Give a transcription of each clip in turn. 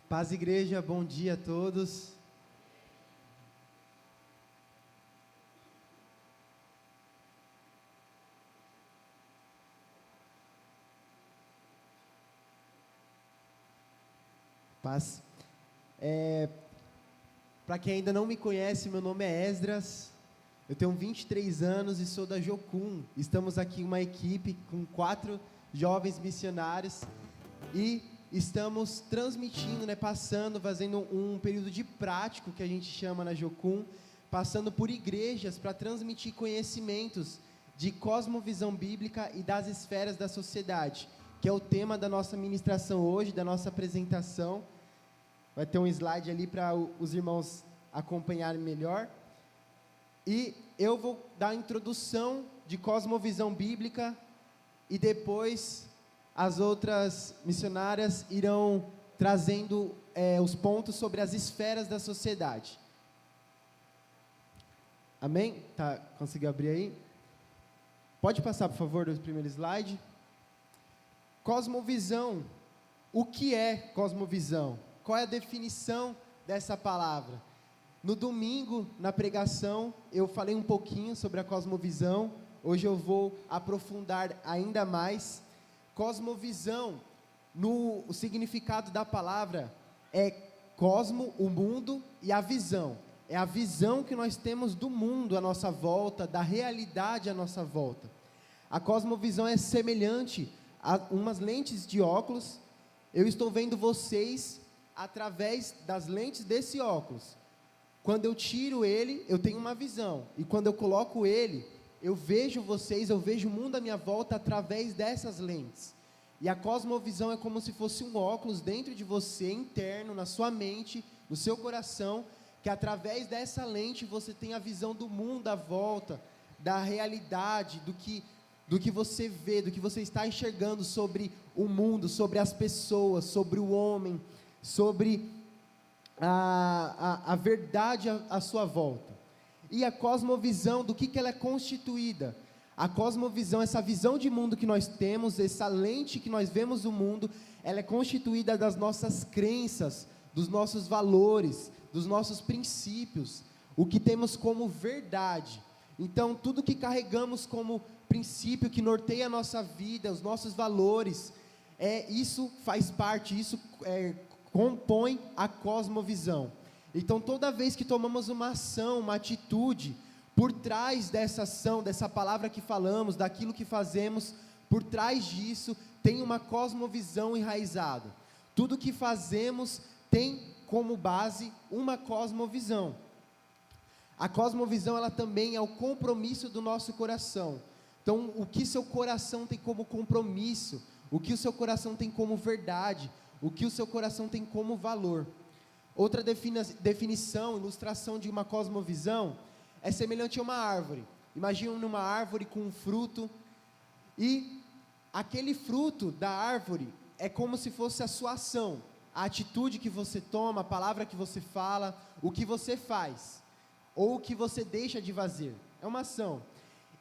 Paz, igreja, bom dia a todos. Paz. Para quem ainda não me conhece, meu nome é Esdras, eu tenho 23 anos e sou da Jocum. Estamos aqui uma equipe com 4 jovens missionários e estamos transmitindo, fazendo um período de prático que a gente chama na Jocum, passando por igrejas para transmitir conhecimentos de cosmovisão bíblica e das esferas da sociedade, que é o tema da nossa ministração hoje, da nossa apresentação. Vai ter um slide ali para os irmãos acompanharem melhor. E eu vou dar a introdução de cosmovisão bíblica e depois as outras missionárias irão trazendo os pontos sobre as esferas da sociedade. Amém? Conseguiu abrir aí? Pode passar, por favor, do primeiro slide. Cosmovisão. O que é cosmovisão? Qual é a definição dessa palavra? No domingo, na pregação, eu falei um pouquinho sobre a cosmovisão. Hoje eu vou aprofundar ainda mais. Cosmovisão, o significado da palavra é cosmo, o mundo, e a visão. É a visão que nós temos do mundo à nossa volta, da realidade à nossa volta. A cosmovisão é semelhante a umas lentes de óculos. Eu estou vendo vocês através das lentes desse óculos. Quando eu tiro ele, eu tenho uma visão. E quando eu coloco ele, eu vejo vocês, eu vejo o mundo à minha volta através dessas lentes. E a cosmovisão é como se fosse um óculos dentro de você, interno, na sua mente, no seu coração, que através dessa lente você tem a visão do mundo à volta, da realidade, do que você vê, do que você está enxergando sobre o mundo, sobre as pessoas, sobre o homem, sobre a verdade à sua volta. E a cosmovisão, do que ela é constituída? A cosmovisão, essa visão de mundo que nós temos, essa lente que nós vemos o mundo, ela é constituída das nossas crenças, dos nossos valores, dos nossos princípios, o que temos como verdade. Então, tudo que carregamos como princípio que norteia a nossa vida, os nossos valores, isso faz parte, isso compõe a cosmovisão. Então, toda vez que tomamos uma ação, uma atitude, por trás dessa ação, dessa palavra que falamos, daquilo que fazemos, por trás disso, tem uma cosmovisão enraizada. Tudo que fazemos tem como base uma cosmovisão. A cosmovisão, ela também é o compromisso do nosso coração. Então, o que seu coração tem como compromisso, o que o seu coração tem como verdade, o que o seu coração tem como valor. Outra definição, ilustração de uma cosmovisão, é semelhante a uma árvore. Imagina uma árvore com um fruto, e aquele fruto da árvore é como se fosse a sua ação, a atitude que você toma, a palavra que você fala, o que você faz, ou o que você deixa de fazer, é uma ação.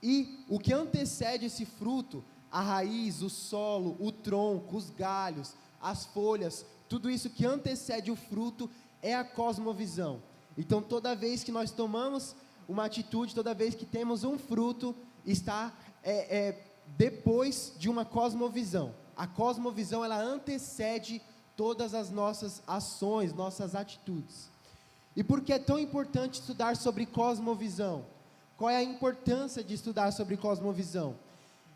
E o que antecede esse fruto, a raiz, o solo, o tronco, os galhos, as folhas, tudo isso que antecede o fruto é a cosmovisão. Então, toda vez que nós tomamos uma atitude, toda vez que temos um fruto, está depois de uma cosmovisão. A cosmovisão, ela antecede todas as nossas ações, nossas atitudes. E por que é tão importante estudar sobre cosmovisão? Qual é a importância de estudar sobre cosmovisão?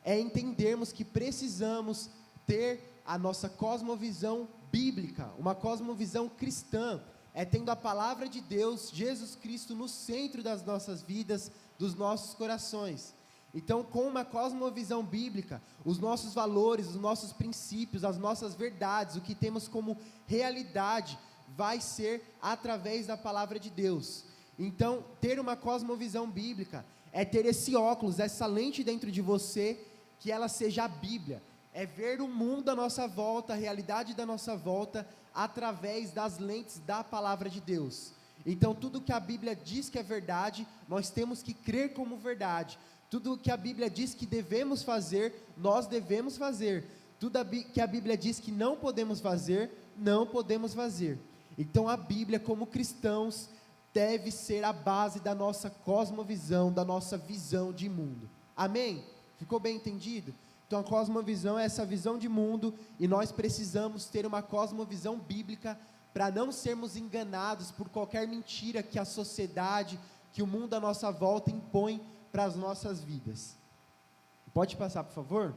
É entendermos que precisamos ter a nossa cosmovisão bíblica, uma cosmovisão cristã, tendo a palavra de Deus, Jesus Cristo, no centro das nossas vidas, dos nossos corações. Então, com uma cosmovisão bíblica, os nossos valores, os nossos princípios, as nossas verdades, o que temos como realidade, vai ser através da palavra de Deus. Então, ter uma cosmovisão bíblica é ter esse óculos, essa lente dentro de você, que ela seja a Bíblia. É ver o mundo à nossa volta, a realidade da nossa volta, através das lentes da palavra de Deus. Então, tudo que a Bíblia diz que é verdade, nós temos que crer como verdade. Tudo que a Bíblia diz que devemos fazer, nós devemos fazer. Tudo que a Bíblia diz que não podemos fazer, não podemos fazer. Então a Bíblia, como cristãos, deve ser a base da nossa cosmovisão, da nossa visão de mundo. Amém? Ficou bem entendido? Então a cosmovisão é essa visão de mundo, e nós precisamos ter uma cosmovisão bíblica para não sermos enganados por qualquer mentira que a sociedade, que o mundo à nossa volta impõe para as nossas vidas. Pode passar, por favor?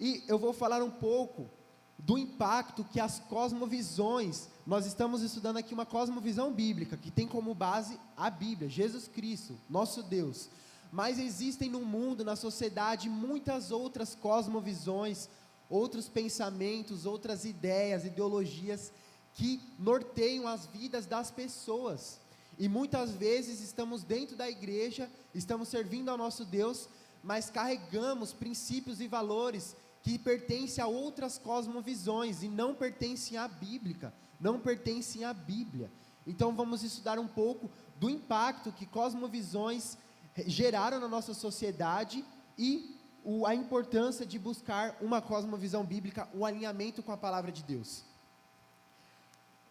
E eu vou falar um pouco do impacto que as cosmovisões, nós estamos estudando aqui uma cosmovisão bíblica, que tem como base a Bíblia, Jesus Cristo, nosso Deus. Mas existem no mundo, na sociedade, muitas outras cosmovisões, outros pensamentos, outras ideias, ideologias, que norteiam as vidas das pessoas. E muitas vezes estamos dentro da igreja, estamos servindo ao nosso Deus, mas carregamos princípios e valores que pertencem a outras cosmovisões e não pertencem à Bíblia, não pertencem à Bíblia. Então vamos estudar um pouco do impacto que cosmovisões geraram na nossa sociedade e a importância de buscar uma cosmovisão bíblica, um alinhamento com a palavra de Deus.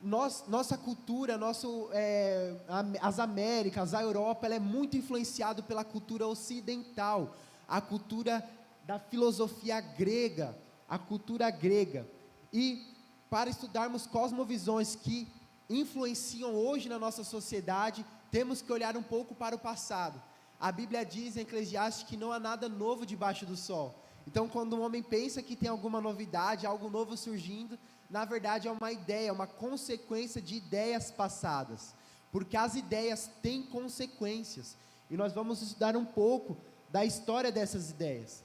Nossa cultura, as Américas, a Europa, ela é muito influenciada pela cultura ocidental, a cultura da filosofia grega, a cultura grega. E para estudarmos cosmovisões que influenciam hoje na nossa sociedade, temos que olhar um pouco para o passado. A Bíblia diz em Eclesiastes que não há nada novo debaixo do sol. Então, quando um homem pensa que tem alguma novidade, algo novo surgindo, na verdade é uma ideia, uma consequência de ideias passadas, porque as ideias têm consequências, e nós vamos estudar um pouco da história dessas ideias.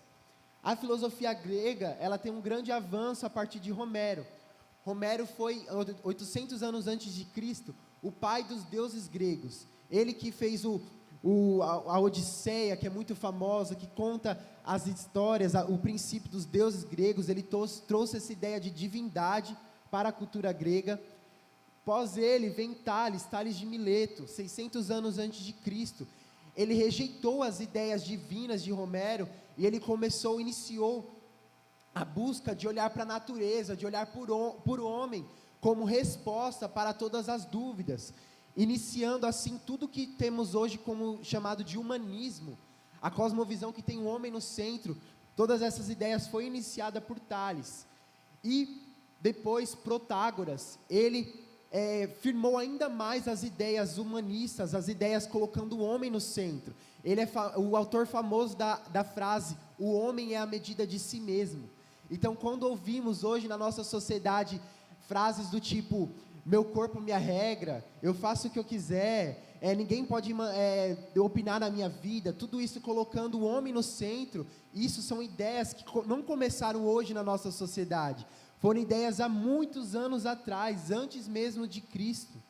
A filosofia grega, ela tem um grande avanço a partir de Homero. Homero foi, 800 anos antes de Cristo, o pai dos deuses gregos. Ele que fez a Odisseia, que é muito famosa, que conta as histórias, o princípio dos deuses gregos. Ele trouxe essa ideia de divindade para a cultura grega. Após ele vem Tales de Mileto, 600 anos antes de Cristo. Ele rejeitou as ideias divinas de Homero, e ele iniciou a busca de olhar para a natureza, de olhar por homem, como resposta para todas as dúvidas, iniciando assim tudo que temos hoje como chamado de humanismo, a cosmovisão que tem o homem no centro. Todas essas ideias foi iniciada por Tales, e depois Protágoras, ele firmou ainda mais as ideias humanistas, as ideias colocando o homem no centro. Ele é o autor famoso da frase, o homem é a medida de si mesmo. Então, quando ouvimos hoje na nossa sociedade frases do tipo, meu corpo, minha regra, eu faço o que eu quiser, ninguém pode opinar na minha vida, tudo isso colocando o homem no centro, isso são ideias que não começaram hoje na nossa sociedade, foram ideias há muitos anos atrás, antes mesmo de Cristo.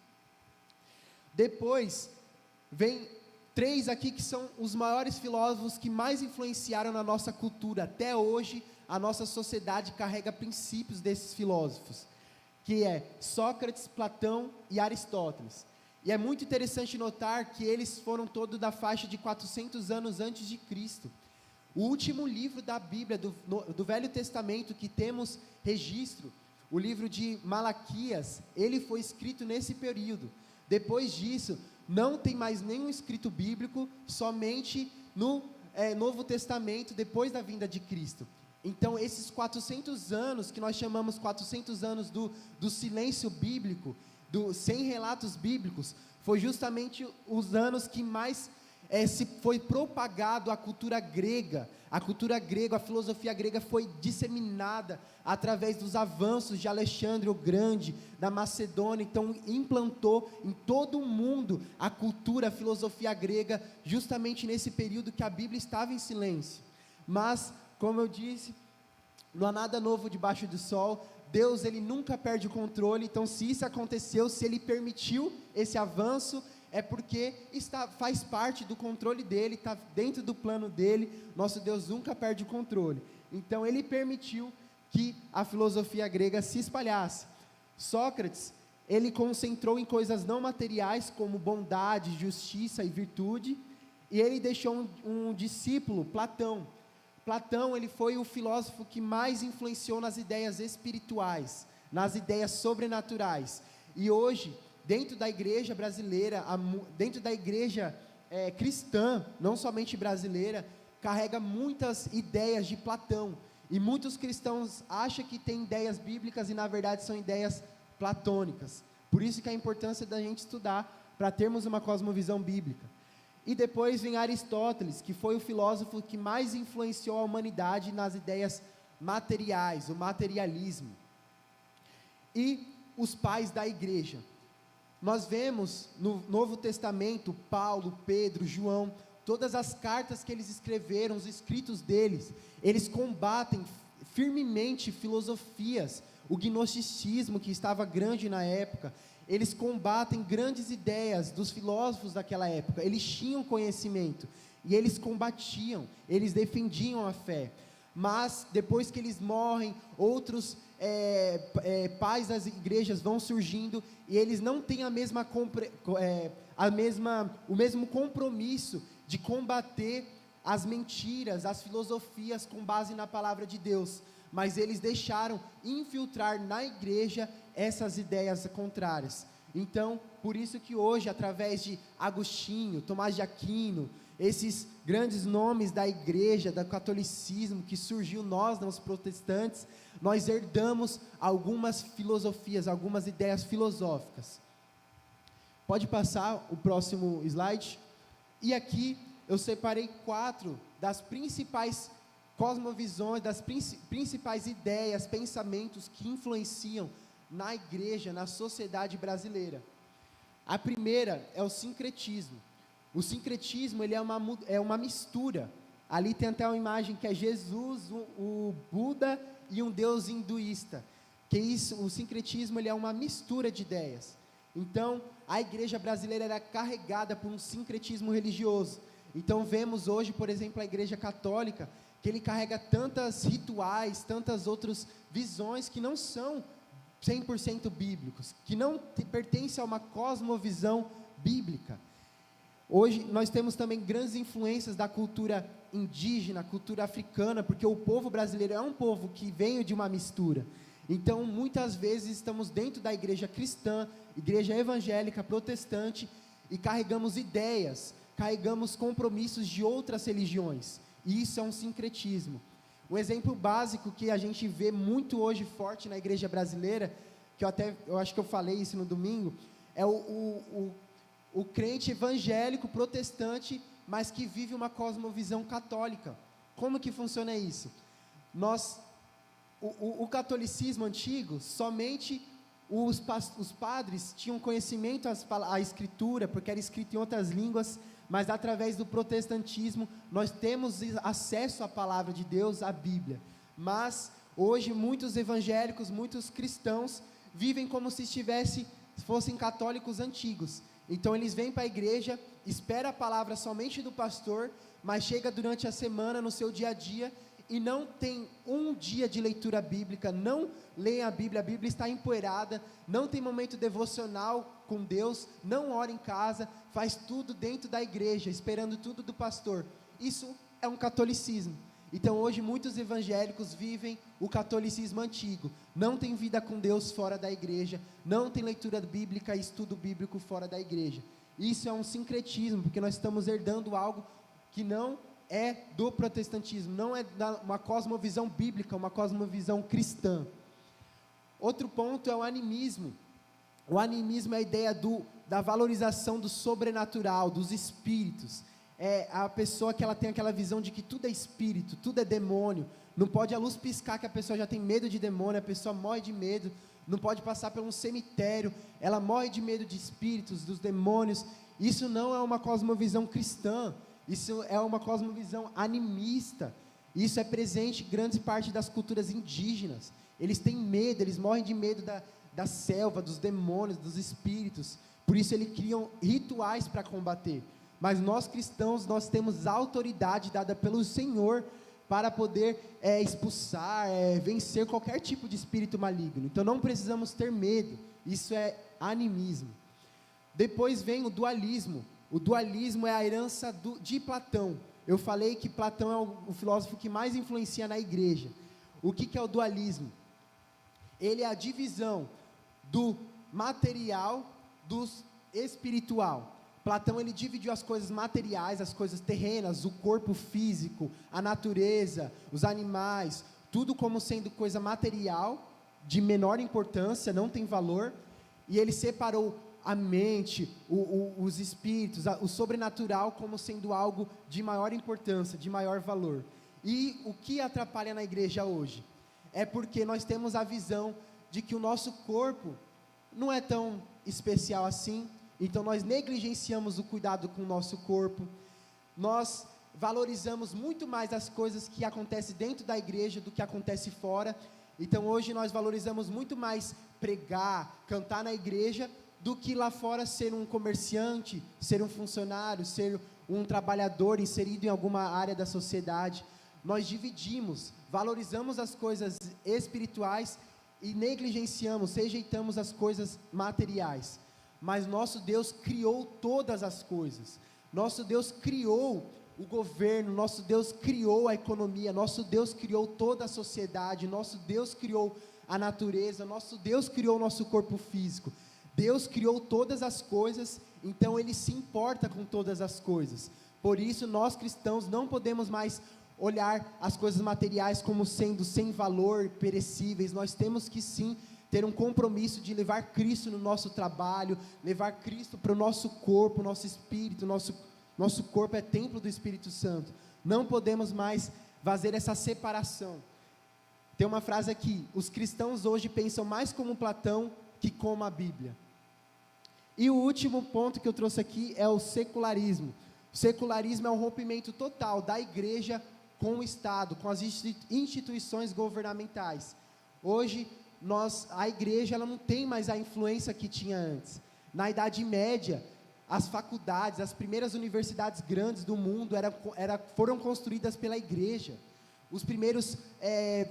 Depois, vem 3 aqui que são os maiores filósofos que mais influenciaram na nossa cultura. Até hoje, a nossa sociedade carrega princípios desses filósofos, que é Sócrates, Platão e Aristóteles. E é muito interessante notar que eles foram todos da faixa de 400 anos antes de Cristo. O último livro da Bíblia, do Velho Testamento, que temos registro, o livro de Malaquias, ele foi escrito nesse período. Depois disso, não tem mais nenhum escrito bíblico, somente no Novo Testamento, depois da vinda de Cristo. Então, esses 400 anos, que nós chamamos 400 anos do silêncio bíblico, sem relatos bíblicos, foi justamente os anos que mais se foi propagado a cultura grega. A cultura grega, a filosofia grega foi disseminada através dos avanços de Alexandre o Grande, da Macedônia. Então implantou em todo o mundo a cultura, a filosofia grega, justamente nesse período que a Bíblia estava em silêncio. Mas, como eu disse, não há nada novo debaixo do sol. Deus, ele nunca perde o controle. Então, se isso aconteceu, se ele permitiu esse avanço, é porque faz parte do controle dele, está dentro do plano dele. Nosso Deus nunca perde o controle. Então, ele permitiu que a filosofia grega se espalhasse. Sócrates, ele concentrou em coisas não materiais, como bondade, justiça e virtude, e ele deixou um discípulo, Platão. Platão, ele foi o filósofo que mais influenciou nas ideias espirituais, nas ideias sobrenaturais. E hoje, dentro da igreja brasileira, dentro da igreja cristã, não somente brasileira, carrega muitas ideias de Platão. E muitos cristãos acham que tem ideias bíblicas e na verdade são ideias platônicas. Por isso que a importância da gente estudar, para termos uma cosmovisão bíblica. E depois vem Aristóteles, que foi o filósofo que mais influenciou a humanidade nas ideias materiais, o materialismo. E os pais da igreja. Nós vemos no Novo Testamento, Paulo, Pedro, João, todas as cartas que eles escreveram, os escritos deles, eles combatem firmemente filosofias, o gnosticismo que estava grande na época. Eles combatem grandes ideias dos filósofos daquela época. Eles tinham conhecimento e eles combatiam, eles defendiam a fé. Mas depois que eles morrem, outros pais das igrejas vão surgindo e eles não têm o mesmo compromisso de combater as mentiras, as filosofias com base na palavra de Deus, mas eles deixaram infiltrar na igreja essas ideias contrárias. Então, por isso que hoje, através de Agostinho, Tomás de Aquino, esses grandes nomes da igreja, do catolicismo, que surgiu nós, os protestantes, nós herdamos algumas filosofias, algumas ideias filosóficas. Pode passar o próximo slide? E aqui eu separei 4 das principais cosmovisões, das principais ideias, pensamentos que influenciam na igreja, na sociedade brasileira. A primeira é o sincretismo. O sincretismo, ele é uma mistura. Ali tem até uma imagem que é Jesus, o Buda e um deus hinduísta. O sincretismo, ele é uma mistura de ideias. Então, a igreja brasileira era carregada por um sincretismo religioso. Então, vemos hoje, por exemplo, a igreja católica, que ele carrega tantos rituais, tantas outras visões que não são 100% bíblicos, que não pertencem a uma cosmovisão bíblica. Hoje nós temos também grandes influências da cultura indígena, cultura africana, porque o povo brasileiro é um povo que veio de uma mistura. Então, muitas vezes estamos dentro da igreja cristã, igreja evangélica, protestante, e carregamos ideias, carregamos compromissos de outras religiões. E isso é um sincretismo. Um exemplo básico que a gente vê muito hoje forte na igreja brasileira, que eu acho que eu falei isso no domingo, é o crente evangélico, protestante, mas que vive uma cosmovisão católica. Como que funciona isso? O catolicismo antigo, somente os padres tinham conhecimento à escritura, porque era escrito em outras línguas, mas através do protestantismo, nós temos acesso à palavra de Deus, à Bíblia. Mas, hoje, muitos evangélicos, muitos cristãos, vivem como se fossem católicos antigos. Então, eles vêm para a igreja, esperam a palavra somente do pastor, mas chega durante a semana, no seu dia a dia, e não tem um dia de leitura bíblica, não leem a Bíblia está empoeirada, não tem momento devocional com Deus, não ora em casa, faz tudo dentro da igreja, esperando tudo do pastor. Isso é um catolicismo. Então, hoje, muitos evangélicos vivem o catolicismo antigo, não tem vida com Deus fora da igreja, não tem leitura bíblica e estudo bíblico fora da igreja. Isso é um sincretismo, porque nós estamos herdando algo que não é do protestantismo, não é uma cosmovisão bíblica, uma cosmovisão cristã. Outro ponto é o animismo. O animismo é a ideia da valorização do sobrenatural, dos espíritos. É a pessoa que ela tem aquela visão de que tudo é espírito, tudo é demônio. Não pode a luz piscar que a pessoa já tem medo de demônio, a pessoa morre de medo. Não pode passar por um cemitério, ela morre de medo de espíritos, dos demônios. Isso não é uma cosmovisão cristã. Isso é uma cosmovisão animista. Isso é presente em grande parte das culturas indígenas. Eles têm medo, eles morrem de medo da selva, dos demônios, dos espíritos. Por isso eles criam rituais para combater. Mas nós cristãos, nós temos autoridade dada pelo Senhor para poder expulsar, vencer qualquer tipo de espírito maligno. Então não precisamos ter medo. Isso é animismo. Depois vem o dualismo. O dualismo é a herança de Platão. eu falei que Platão é o filósofo que mais influencia na igreja. O que é o dualismo? Ele é a divisão do material do espiritual. Platão, ele dividiu as coisas materiais, as coisas terrenas, o corpo físico, a natureza, os animais, tudo como sendo coisa material, de menor importância, não tem valor, e ele separou a mente, os espíritos, o sobrenatural como sendo algo de maior importância, de maior valor. E o que atrapalha na igreja hoje? É porque nós temos a visão de que o nosso corpo não é tão especial assim, então nós negligenciamos o cuidado com o nosso corpo, nós valorizamos muito mais as coisas que acontecem dentro da igreja do que acontece fora. Então hoje nós valorizamos muito mais pregar, cantar na igreja, do que lá fora ser um comerciante, ser um funcionário, ser um trabalhador inserido em alguma área da sociedade. Nós dividimos, valorizamos as coisas espirituais e negligenciamos, rejeitamos as coisas materiais. Mas nosso Deus criou todas as coisas. Nosso Deus criou o governo, nosso Deus criou a economia, nosso Deus criou toda a sociedade, nosso Deus criou a natureza, nosso Deus criou o nosso corpo físico. Deus criou todas as coisas, então Ele se importa com todas as coisas. Por isso, nós cristãos não podemos mais olhar as coisas materiais como sendo sem valor, perecíveis. Nós temos que sim ter um compromisso de levar Cristo no nosso trabalho, levar Cristo para o nosso corpo, nosso espírito, nosso corpo é templo do Espírito Santo. Não podemos mais fazer essa separação. Tem uma frase aqui: os cristãos hoje pensam mais como Platão que como a Bíblia. E o último ponto que eu trouxe aqui é o secularismo. O secularismo é um rompimento total da igreja com o Estado, com as instituições governamentais. Hoje, a igreja ela não tem mais a influência que tinha antes. Na Idade Média, as faculdades, as primeiras universidades grandes do mundo foram construídas pela igreja. Os primeiros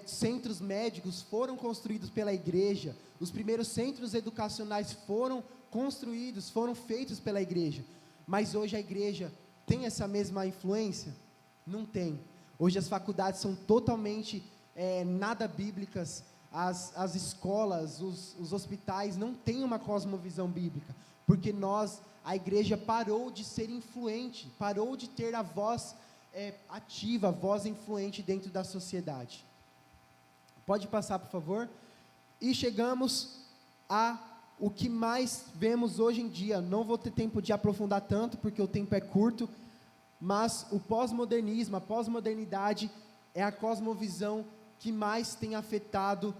centros médicos foram construídos pela igreja. Os primeiros centros educacionais foram construídos, foram feitos pela igreja. Mas hoje a igreja tem essa mesma influência? Não tem. Hoje as faculdades são totalmente nada bíblicas. As escolas, os hospitais não têm uma cosmovisão bíblica, porque a igreja parou de ser influente, parou de ter a voz ativa, a voz influente dentro da sociedade. Pode passar, por favor? E chegamos o que mais vemos hoje em dia. Não vou ter tempo de aprofundar tanto, porque o tempo é curto, mas o pós-modernismo, a pós-modernidade é a cosmovisão que mais tem afetado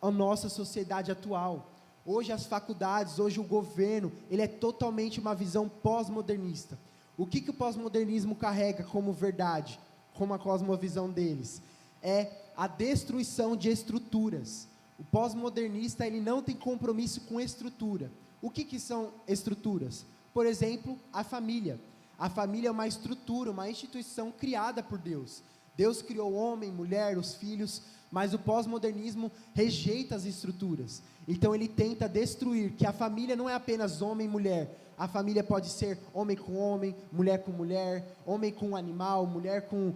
a nossa sociedade atual. Hoje as faculdades, hoje o governo, ele é totalmente uma visão pós-modernista. O que o pós-modernismo carrega como verdade, como a cosmovisão deles? É a destruição de estruturas. O pós-modernista, ele não tem compromisso com estrutura. O que são estruturas? Por exemplo, a família. A família é uma estrutura, uma instituição criada por Deus. Deus criou o homem, mulher, os filhos, mas o pós-modernismo rejeita as estruturas. Então ele tenta destruir, que a família não é apenas homem e mulher. A família pode ser homem com homem, mulher com mulher, homem com animal, mulher com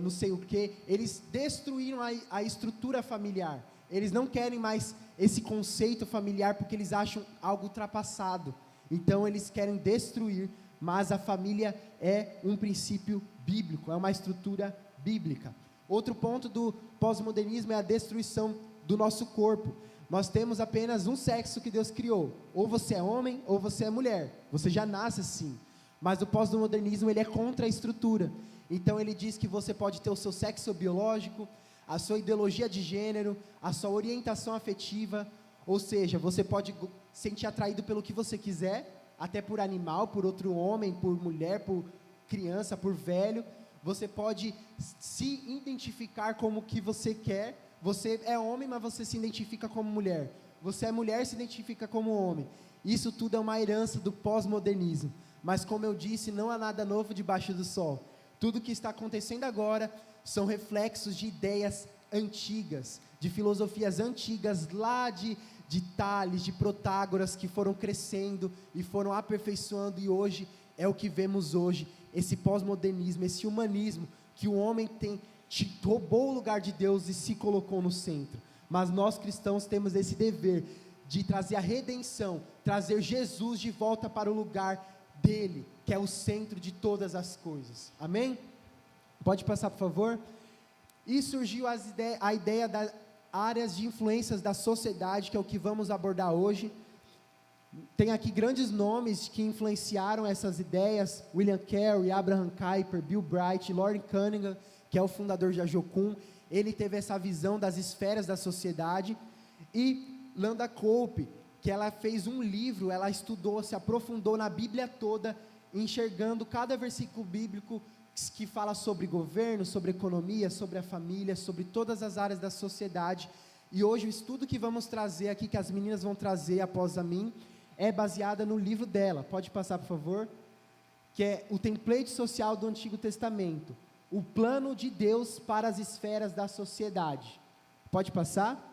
não sei o que. Eles destruíram a estrutura familiar. Eles não querem mais esse conceito familiar, porque eles acham algo ultrapassado. Então eles querem destruir, mas a família é um princípio bíblico, é uma estrutura bíblica. Outro ponto do pós-modernismo é a destruição do nosso corpo. Nós temos apenas um sexo que Deus criou. Ou você é homem, ou você é mulher. Você já nasce assim. Mas o pós-modernismo, ele é contra a estrutura. Então ele diz que você pode ter o seu sexo biológico, a sua ideologia de gênero, a sua orientação afetiva. Ou seja, você pode sentir atraído pelo que você quiser, até por animal, por outro homem, por mulher, por criança, por velho. Você pode se identificar como o que você quer. Você é homem, mas você se identifica como mulher. Você é mulher, se identifica como homem. Isso tudo é uma herança do pós-modernismo. Mas como eu disse, não há nada novo debaixo do sol. Tudo que está acontecendo agora são reflexos de ideias antigas, de filosofias antigas, lá de Tales, de Protágoras, que foram crescendo e foram aperfeiçoando, e hoje é o que vemos hoje. esse pós-modernismo, esse humanismo, que o homem roubou o lugar de Deus e se colocou no centro. Mas nós cristãos temos esse dever de trazer a redenção, trazer Jesus de volta para o lugar dele, que é o centro de todas as coisas. Amém? Pode passar, por favor? E surgiu a ideia das áreas de influências da sociedade, que é o que vamos abordar hoje. Tem aqui grandes nomes que influenciaram essas ideias: William Carey, Abraham Kuyper, Bill Bright, Lord Cunningham, que é o fundador de Ajocum. Ele teve essa visão das esferas da sociedade. E Landa Cope, que ela fez um livro, ela estudou, se aprofundou na Bíblia toda, enxergando cada versículo bíblico que fala sobre governo, sobre economia, sobre a família, sobre todas as áreas da sociedade. E hoje o estudo que vamos trazer aqui, que as meninas vão trazer após a mim, é baseada no livro dela. Pode passar, por favor? Que é o template social do Antigo Testamento, o plano de Deus para as esferas da sociedade. Pode passar?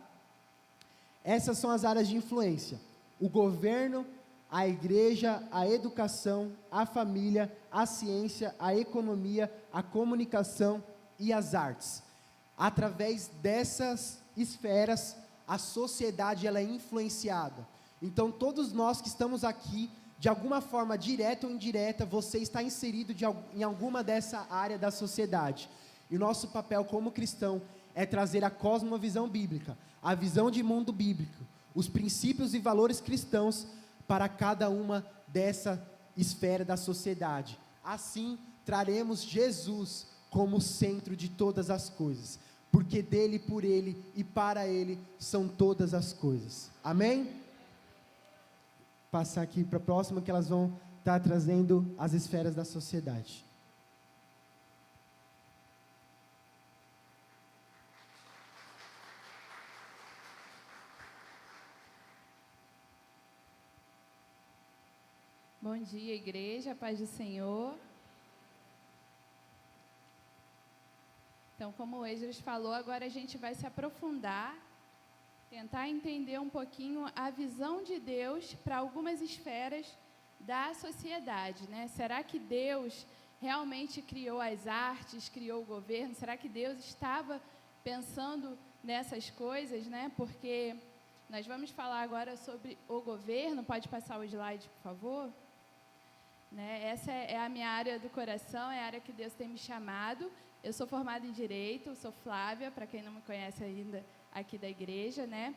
Essas são as áreas de influência: o governo, a igreja, a educação, a família, a ciência, a economia, a comunicação e as artes. Através dessas esferas, a sociedade ela é influenciada. Então, todos nós que estamos aqui, de alguma forma, direta ou indireta, você está inserido em alguma dessa área da sociedade. E o nosso papel como cristão é trazer a cosmovisão bíblica, a visão de mundo bíblico, os princípios e valores cristãos para cada uma dessa esfera da sociedade. Assim, traremos Jesus como centro de todas as coisas, porque dele, por ele e para ele são todas as coisas. Amém? Passar aqui para a próxima, que elas vão estar trazendo as esferas da sociedade. Bom dia, igreja, paz do Senhor. Então, como o Esdras falou, agora a gente vai se aprofundar, tentar entender um pouquinho a visão de Deus para algumas esferas da sociedade, né? Será que Deus realmente criou as artes, criou o governo? Será que Deus estava pensando nessas coisas, né? Porque nós vamos falar agora sobre o governo. Pode passar o slide, por favor? Né? Essa é a minha área do coração, é a área que Deus tem me chamado. Eu sou formada em Direito, sou Flávia, para quem não me conhece ainda, aqui da igreja, né?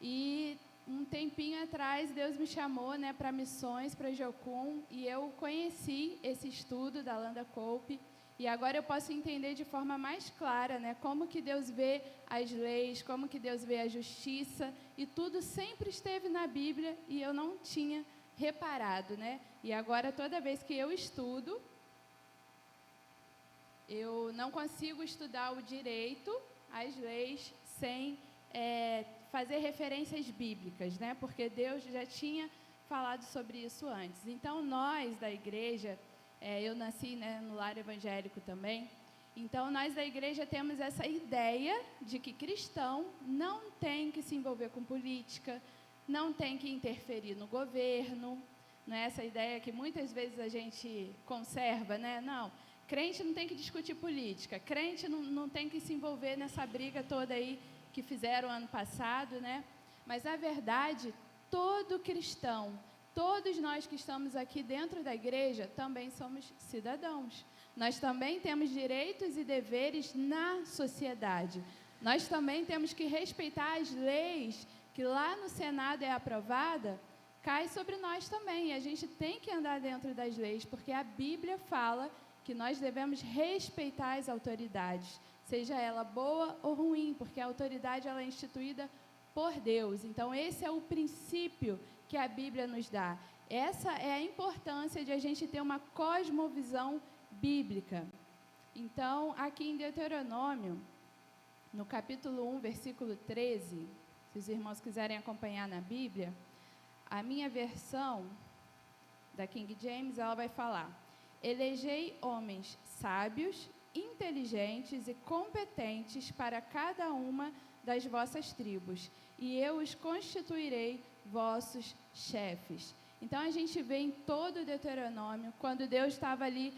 E um tempinho atrás, Deus me chamou, né, para missões, para Ajocum, e eu conheci esse estudo da Landa Cope, e agora eu posso entender de forma mais clara, né, como que Deus vê as leis, como que Deus vê a justiça, e tudo sempre esteve na Bíblia, e eu não tinha reparado, né? E agora, toda vez que eu estudo, eu não consigo estudar o direito, as leis, sem fazer referências bíblicas, né? Porque Deus já tinha falado sobre isso antes. Então, nós da igreja, eu nasci, né, no lar evangélico também, então nós da igreja temos essa ideia de que cristão não tem que se envolver com política, não tem que interferir no governo, não é essa ideia que muitas vezes a gente conserva, né? Não, crente não tem que discutir política, crente não tem que se envolver nessa briga toda aí que fizeram ano passado, né? Mas, na verdade, todo cristão, todos nós que estamos aqui dentro da igreja, também somos cidadãos. Nós também temos direitos e deveres na sociedade. Nós também temos que respeitar as leis que lá no Senado é aprovada, cai sobre nós também. E a gente tem que andar dentro das leis, porque a Bíblia fala que nós devemos respeitar as autoridades, seja ela boa ou ruim, porque a autoridade ela é instituída por Deus. Então, esse é o princípio que a Bíblia nos dá. Essa é a importância de a gente ter uma cosmovisão bíblica. Então, aqui em Deuteronômio, no capítulo 1, versículo 13, se os irmãos quiserem acompanhar na Bíblia, a minha versão da King James, ela vai falar: elegei homens sábios, inteligentes e competentes para cada uma das vossas tribos, e eu os constituirei vossos chefes. Então, a gente vê em todo o Deuteronômio, quando Deus estava ali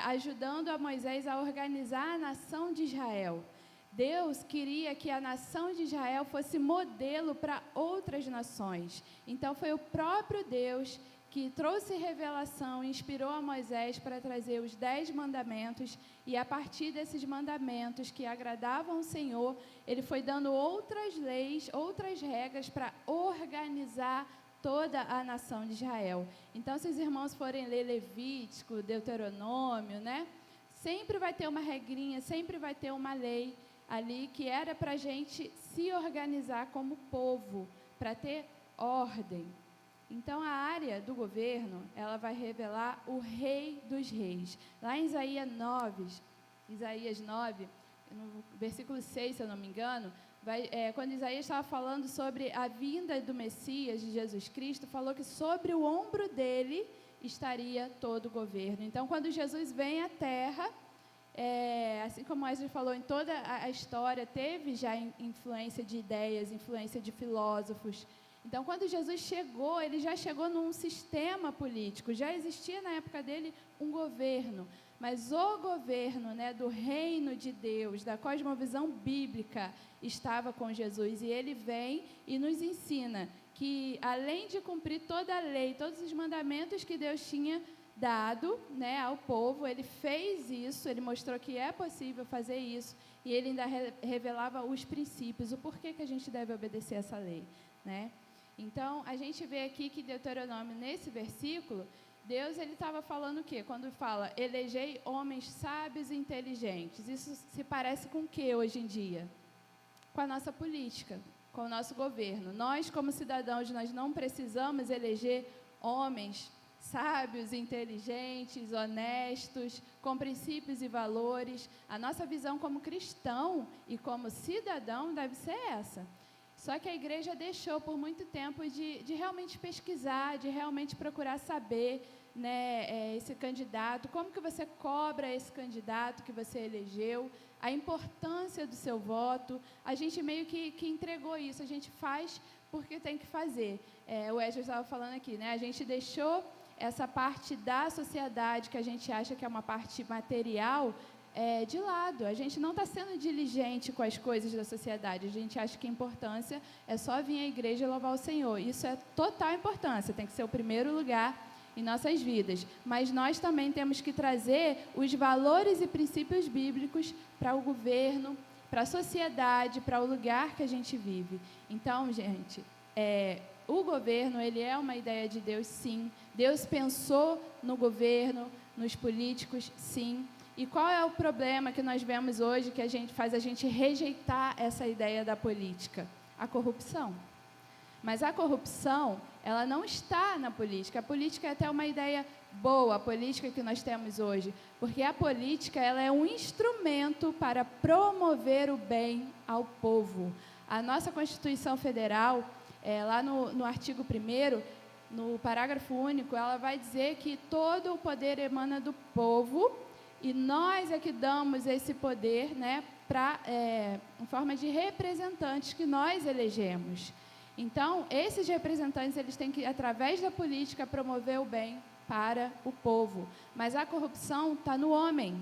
ajudando a Moisés a organizar a nação de Israel. Deus queria que a nação de Israel fosse modelo para outras nações. Então, foi o próprio Deus que trouxe revelação, inspirou a Moisés para trazer os 10 mandamentos, e a partir desses mandamentos que agradavam ao Senhor, ele foi dando outras leis, outras regras para organizar toda a nação de Israel. Então, se os irmãos forem ler Levítico, Deuteronômio, né, sempre vai ter uma regrinha, sempre vai ter uma lei ali que era para a gente se organizar como povo, para ter ordem. Então, a área do governo, ela vai revelar o Rei dos Reis. Lá em Isaías 9, no versículo 6, se eu não me engano, quando Isaías estava falando sobre a vinda do Messias, de Jesus Cristo, falou que sobre o ombro dele estaria todo o governo. Então, quando Jesus vem à Terra, assim como Wesley falou, em toda a história, teve já influência de ideias, influência de filósofos. Então, quando Jesus chegou, ele já chegou num sistema político, já existia na época dele um governo, mas o governo, né, do reino de Deus, da cosmovisão bíblica, estava com Jesus, e ele vem e nos ensina que, além de cumprir toda a lei, todos os mandamentos que Deus tinha dado, né, ao povo, ele fez isso, ele mostrou que é possível fazer isso, e ele ainda revelava os princípios, o porquê que a gente deve obedecer essa lei, né? Então, a gente vê aqui que Deuteronômio, nesse versículo, Deus estava falando o quê? Quando fala, elegei homens sábios e inteligentes. Isso se parece com o quê hoje em dia? Com a nossa política, com o nosso governo. Nós, como cidadãos, nós não precisamos eleger homens sábios, inteligentes, honestos, com princípios e valores. A nossa visão como cristão e como cidadão deve ser essa. Só que a igreja deixou por muito tempo de realmente pesquisar, de realmente procurar saber, né, esse candidato, como que você cobra esse candidato que você elegeu, a importância do seu voto. A gente meio que entregou isso, a gente faz porque tem que fazer. O Wesley estava falando aqui, né, a gente deixou essa parte da sociedade, que a gente acha que é uma parte material, de lado. A gente não está sendo diligente com as coisas da sociedade. A gente acha que a importância é só vir à igreja e louvar o Senhor. Isso é total importância, tem que ser o primeiro lugar em nossas vidas. Mas nós também temos que trazer os valores e princípios bíblicos para o governo, para a sociedade, para o lugar que a gente vive. Então, gente, o governo, ele é uma ideia de Deus, sim. Deus pensou no governo, nos políticos, sim. E qual é o problema que nós vemos hoje que faz a gente rejeitar essa ideia da política? A corrupção. Mas a corrupção, ela não está na política. A política é até uma ideia boa, a política que nós temos hoje, porque a política, ela é um instrumento para promover o bem ao povo. A nossa Constituição Federal, lá no artigo 1º, no parágrafo único, ela vai dizer que todo o poder emana do povo, e nós é que damos esse poder, né, em forma de representantes que nós elegemos. Então, esses representantes, eles têm que, através da política, promover o bem para o povo. Mas a corrupção está no homem.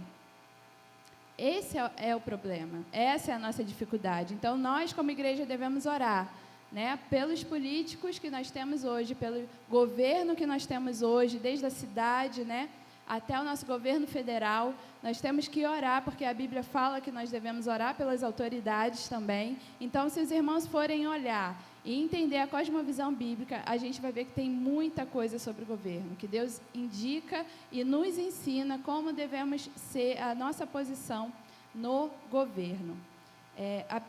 Esse é o problema, essa é a nossa dificuldade. Então, nós, como igreja, devemos orar, né, pelos políticos que nós temos hoje, pelo governo que nós temos hoje, desde a cidade, né, até o nosso governo federal. Nós temos que orar, porque a Bíblia fala que nós devemos orar pelas autoridades também. Então, se os irmãos forem olhar e entender a cosmovisão bíblica, a gente vai ver que tem muita coisa sobre o governo, que Deus indica e nos ensina como devemos ser a nossa posição no governo.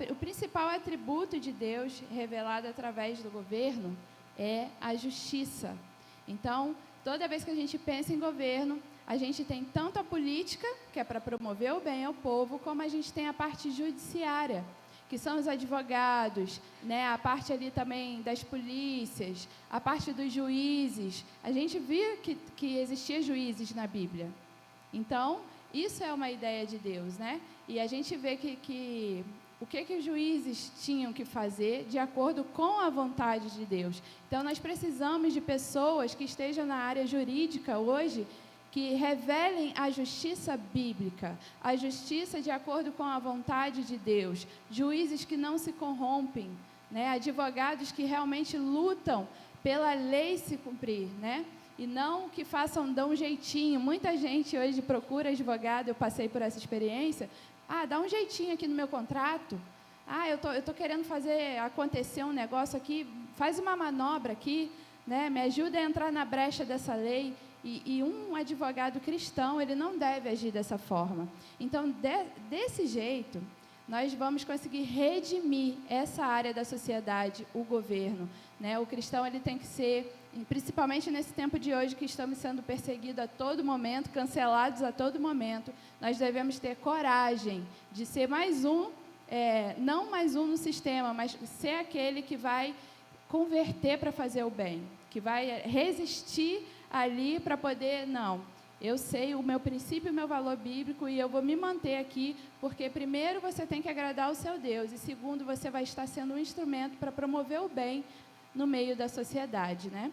O principal atributo de Deus revelado através do governo é a justiça. Então, toda vez que a gente pensa em governo, a gente tem tanto a política, que é para promover o bem ao povo, como a gente tem a parte judiciária, que são os advogados, né, a parte ali também das polícias, a parte dos juízes. A gente viu que existia juízes na Bíblia. Então, isso é uma ideia de Deus, né? E a gente vê que o que os juízes tinham que fazer de acordo com a vontade de Deus. Então, nós precisamos de pessoas que estejam na área jurídica hoje, que revelem a justiça bíblica, a justiça de acordo com a vontade de Deus, juízes que não se corrompem, né? Advogados que realmente lutam pela lei se cumprir, né? E não que dão um jeitinho. Muita gente hoje procura advogado, eu passei por essa experiência. Dá um jeitinho aqui no meu contrato. Eu tô querendo fazer acontecer um negócio aqui, faz uma manobra aqui, né? Me ajuda a entrar na brecha dessa lei. E um advogado cristão, ele não deve agir dessa forma. Então, desse jeito, nós vamos conseguir redimir essa área da sociedade, o governo, né? O cristão, ele tem que ser, principalmente nesse tempo de hoje, que estamos sendo perseguidos a todo momento, cancelados a todo momento, nós devemos ter coragem de ser mais um, não mais um no sistema, mas ser aquele que vai converter para fazer o bem, que vai resistir ali para poder, não, eu sei o meu princípio e o meu valor bíblico e eu vou me manter aqui, porque primeiro você tem que agradar o seu Deus e segundo você vai estar sendo um instrumento para promover o bem no meio da sociedade, né?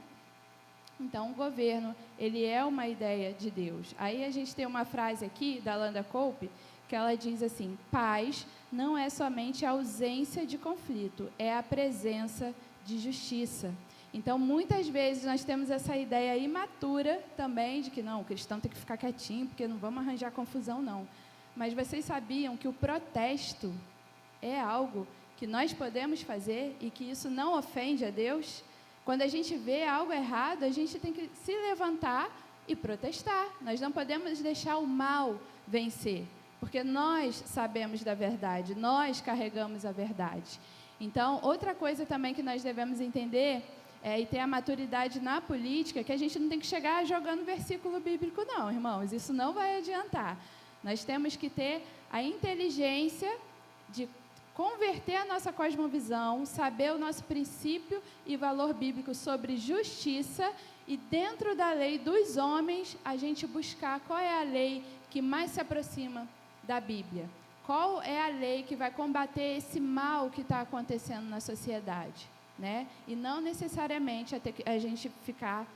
Então, o governo, ele é uma ideia de Deus. Aí a gente tem uma frase aqui da Landa Cope, que ela diz assim: paz não é somente a ausência de conflito, é a presença de justiça. Então, muitas vezes, nós temos essa ideia imatura também de que, não, o cristão tem que ficar quietinho, porque não vamos arranjar confusão, não. Mas vocês sabiam que o protesto é algo que nós podemos fazer e que isso não ofende a Deus? Quando a gente vê algo errado, a gente tem que se levantar e protestar. Nós não podemos deixar o mal vencer, porque nós sabemos da verdade, nós carregamos a verdade. Então, outra coisa também que nós devemos entender e ter a maturidade na política, que a gente não tem que chegar jogando versículo bíblico, não, irmãos, isso não vai adiantar. Nós temos que ter a inteligência de converter a nossa cosmovisão, saber o nosso princípio e valor bíblico sobre justiça e dentro da lei dos homens, a gente buscar qual é a lei que mais se aproxima da Bíblia. Qual é a lei que vai combater esse mal que está acontecendo na sociedade, né? E não necessariamente a gente ficar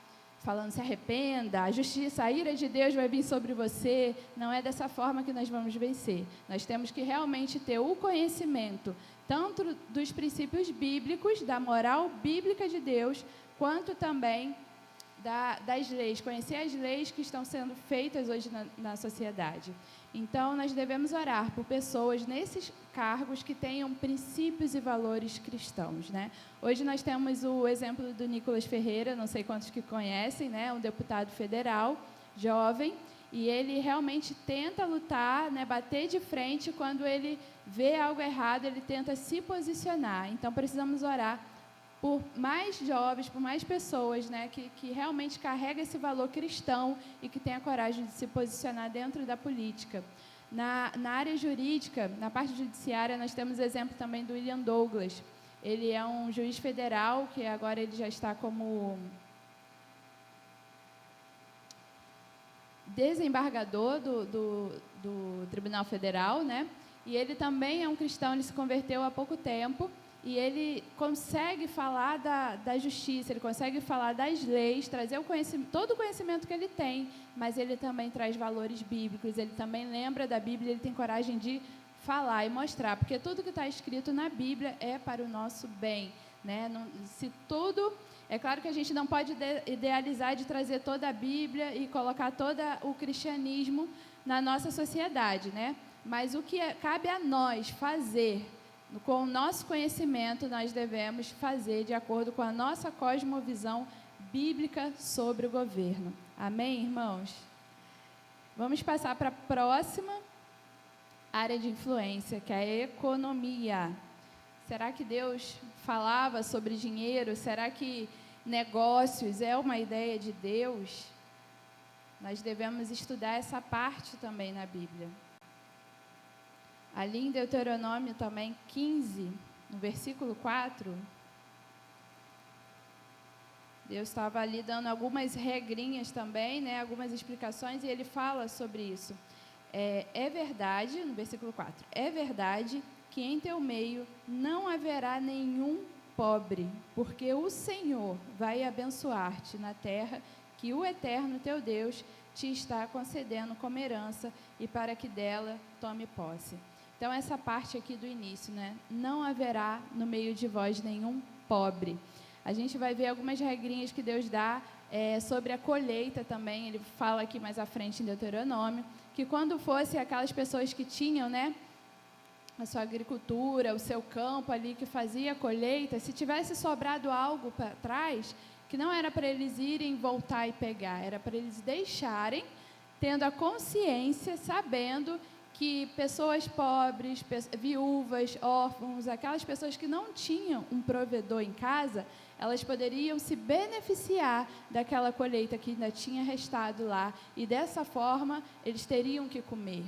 falando se arrependa, a justiça, a ira de Deus vai vir sobre você. Não é dessa forma que nós vamos vencer. Nós temos que realmente ter o conhecimento, tanto dos princípios bíblicos, da moral bíblica de Deus, quanto também das leis, conhecer as leis que estão sendo feitas hoje na sociedade. Então, nós devemos orar por pessoas nesses cargos que tenham princípios e valores cristãos, né? Hoje nós temos o exemplo do Nicolas Ferreira, não sei quantos que conhecem, né? Um deputado federal, jovem, e ele realmente tenta lutar, né? Bater de frente quando ele vê algo errado, ele tenta se posicionar. Então, precisamos orar por mais jovens, por mais pessoas, né, que realmente carregam esse valor cristão e que tenham a coragem de se posicionar dentro da política. Na área jurídica, na parte judiciária, nós temos exemplo também do William Douglas. Ele é um juiz federal, que agora ele já está como desembargador do Tribunal Federal, né? E ele também é um cristão, ele se converteu há pouco tempo, e ele consegue falar da justiça, ele consegue falar das leis, trazer todo o conhecimento que ele tem, mas ele também traz valores bíblicos, ele também lembra da Bíblia, ele tem coragem de falar e mostrar, porque tudo que está escrito na Bíblia é para o nosso bem, né? É claro que a gente não pode idealizar de trazer toda a Bíblia e colocar todo o cristianismo na nossa sociedade, né? Mas o que cabe a nós fazer, com o nosso conhecimento, nós devemos fazer de acordo com a nossa cosmovisão bíblica sobre o governo. Amém, irmãos? Vamos passar para a próxima área de influência, que é a economia. Será que Deus falava sobre dinheiro? Será que negócios é uma ideia de Deus? Nós devemos estudar essa parte também na Bíblia. Ali em Deuteronômio também 15, no versículo 4, Deus estava ali dando algumas regrinhas também, né, algumas explicações, e ele fala sobre isso. É verdade, no versículo 4, é verdade que que em teu meio não haverá nenhum pobre, porque o Senhor vai abençoar-te na terra que o Eterno teu Deus te está concedendo como herança e para que dela tome posse. Então, essa parte aqui do início, né? Não haverá no meio de vós nenhum pobre. A gente vai ver algumas regrinhas que Deus dá sobre a colheita também. Ele fala aqui mais à frente em Deuteronômio, que quando fosse aquelas pessoas que tinham, né, a sua agricultura, o seu campo ali que fazia a colheita, se tivesse sobrado algo para trás, que não era para eles irem, voltar e pegar, era para eles deixarem, tendo a consciência, sabendo que pessoas pobres, viúvas, órfãos, aquelas pessoas que não tinham um provedor em casa, elas poderiam se beneficiar daquela colheita que ainda tinha restado lá, e dessa forma eles teriam que comer.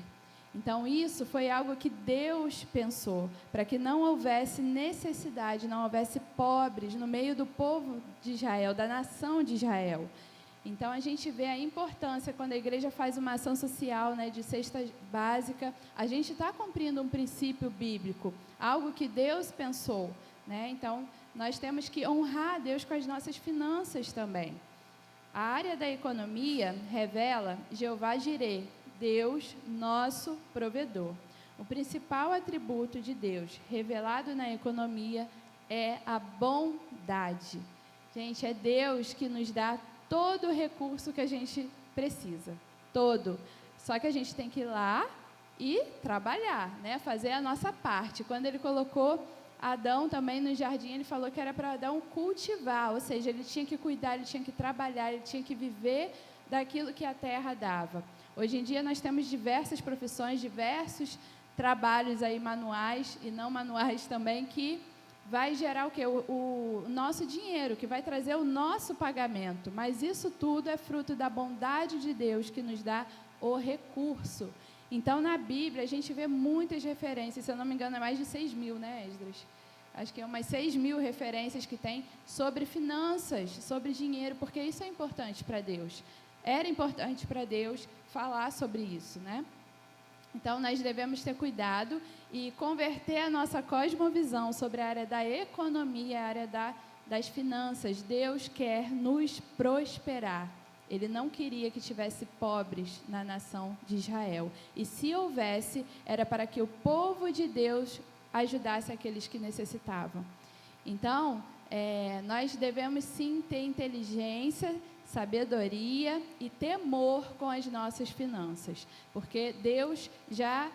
Então, isso foi algo que Deus pensou, para que não houvesse necessidade, não houvesse pobres no meio do povo de Israel, da nação de Israel. Então, a gente vê a importância, quando a igreja faz uma ação social, né, de cesta básica, a gente está cumprindo um princípio bíblico, algo que Deus pensou, né? Então, nós temos que honrar a Deus com as nossas finanças também. A área da economia revela Jeová Jireh, Deus, nosso provedor. O principal atributo de Deus revelado na economia é a bondade. Gente, é Deus que nos dá todo o recurso que a gente precisa, todo. Só que a gente tem que ir lá e trabalhar, né? Fazer a nossa parte. Quando ele colocou Adão também no jardim, ele falou que era para Adão cultivar, ou seja, ele tinha que cuidar, ele tinha que trabalhar, ele tinha que viver daquilo que a terra dava. Hoje em dia nós temos diversas profissões, diversos trabalhos aí manuais e não manuais também, que vai gerar o quê? O nosso dinheiro, que vai trazer o nosso pagamento. Mas isso tudo é fruto da bondade de Deus que nos dá o recurso. Então, na Bíblia, a gente vê muitas referências, se eu não me engano, é mais de 6.000, né, Esdras? Acho que é umas 6.000 referências que tem sobre finanças, sobre dinheiro, porque isso é importante para Deus. Era importante para Deus falar sobre isso, né? Então, nós devemos ter cuidado e converter a nossa cosmovisão sobre a área da economia, a área das finanças. Deus quer nos prosperar. Ele não queria que tivesse pobres na nação de Israel. E se houvesse, era para que o povo de Deus ajudasse aqueles que necessitavam. Então, nós devemos sim ter inteligência, sabedoria e temor com as nossas finanças, porque Deus já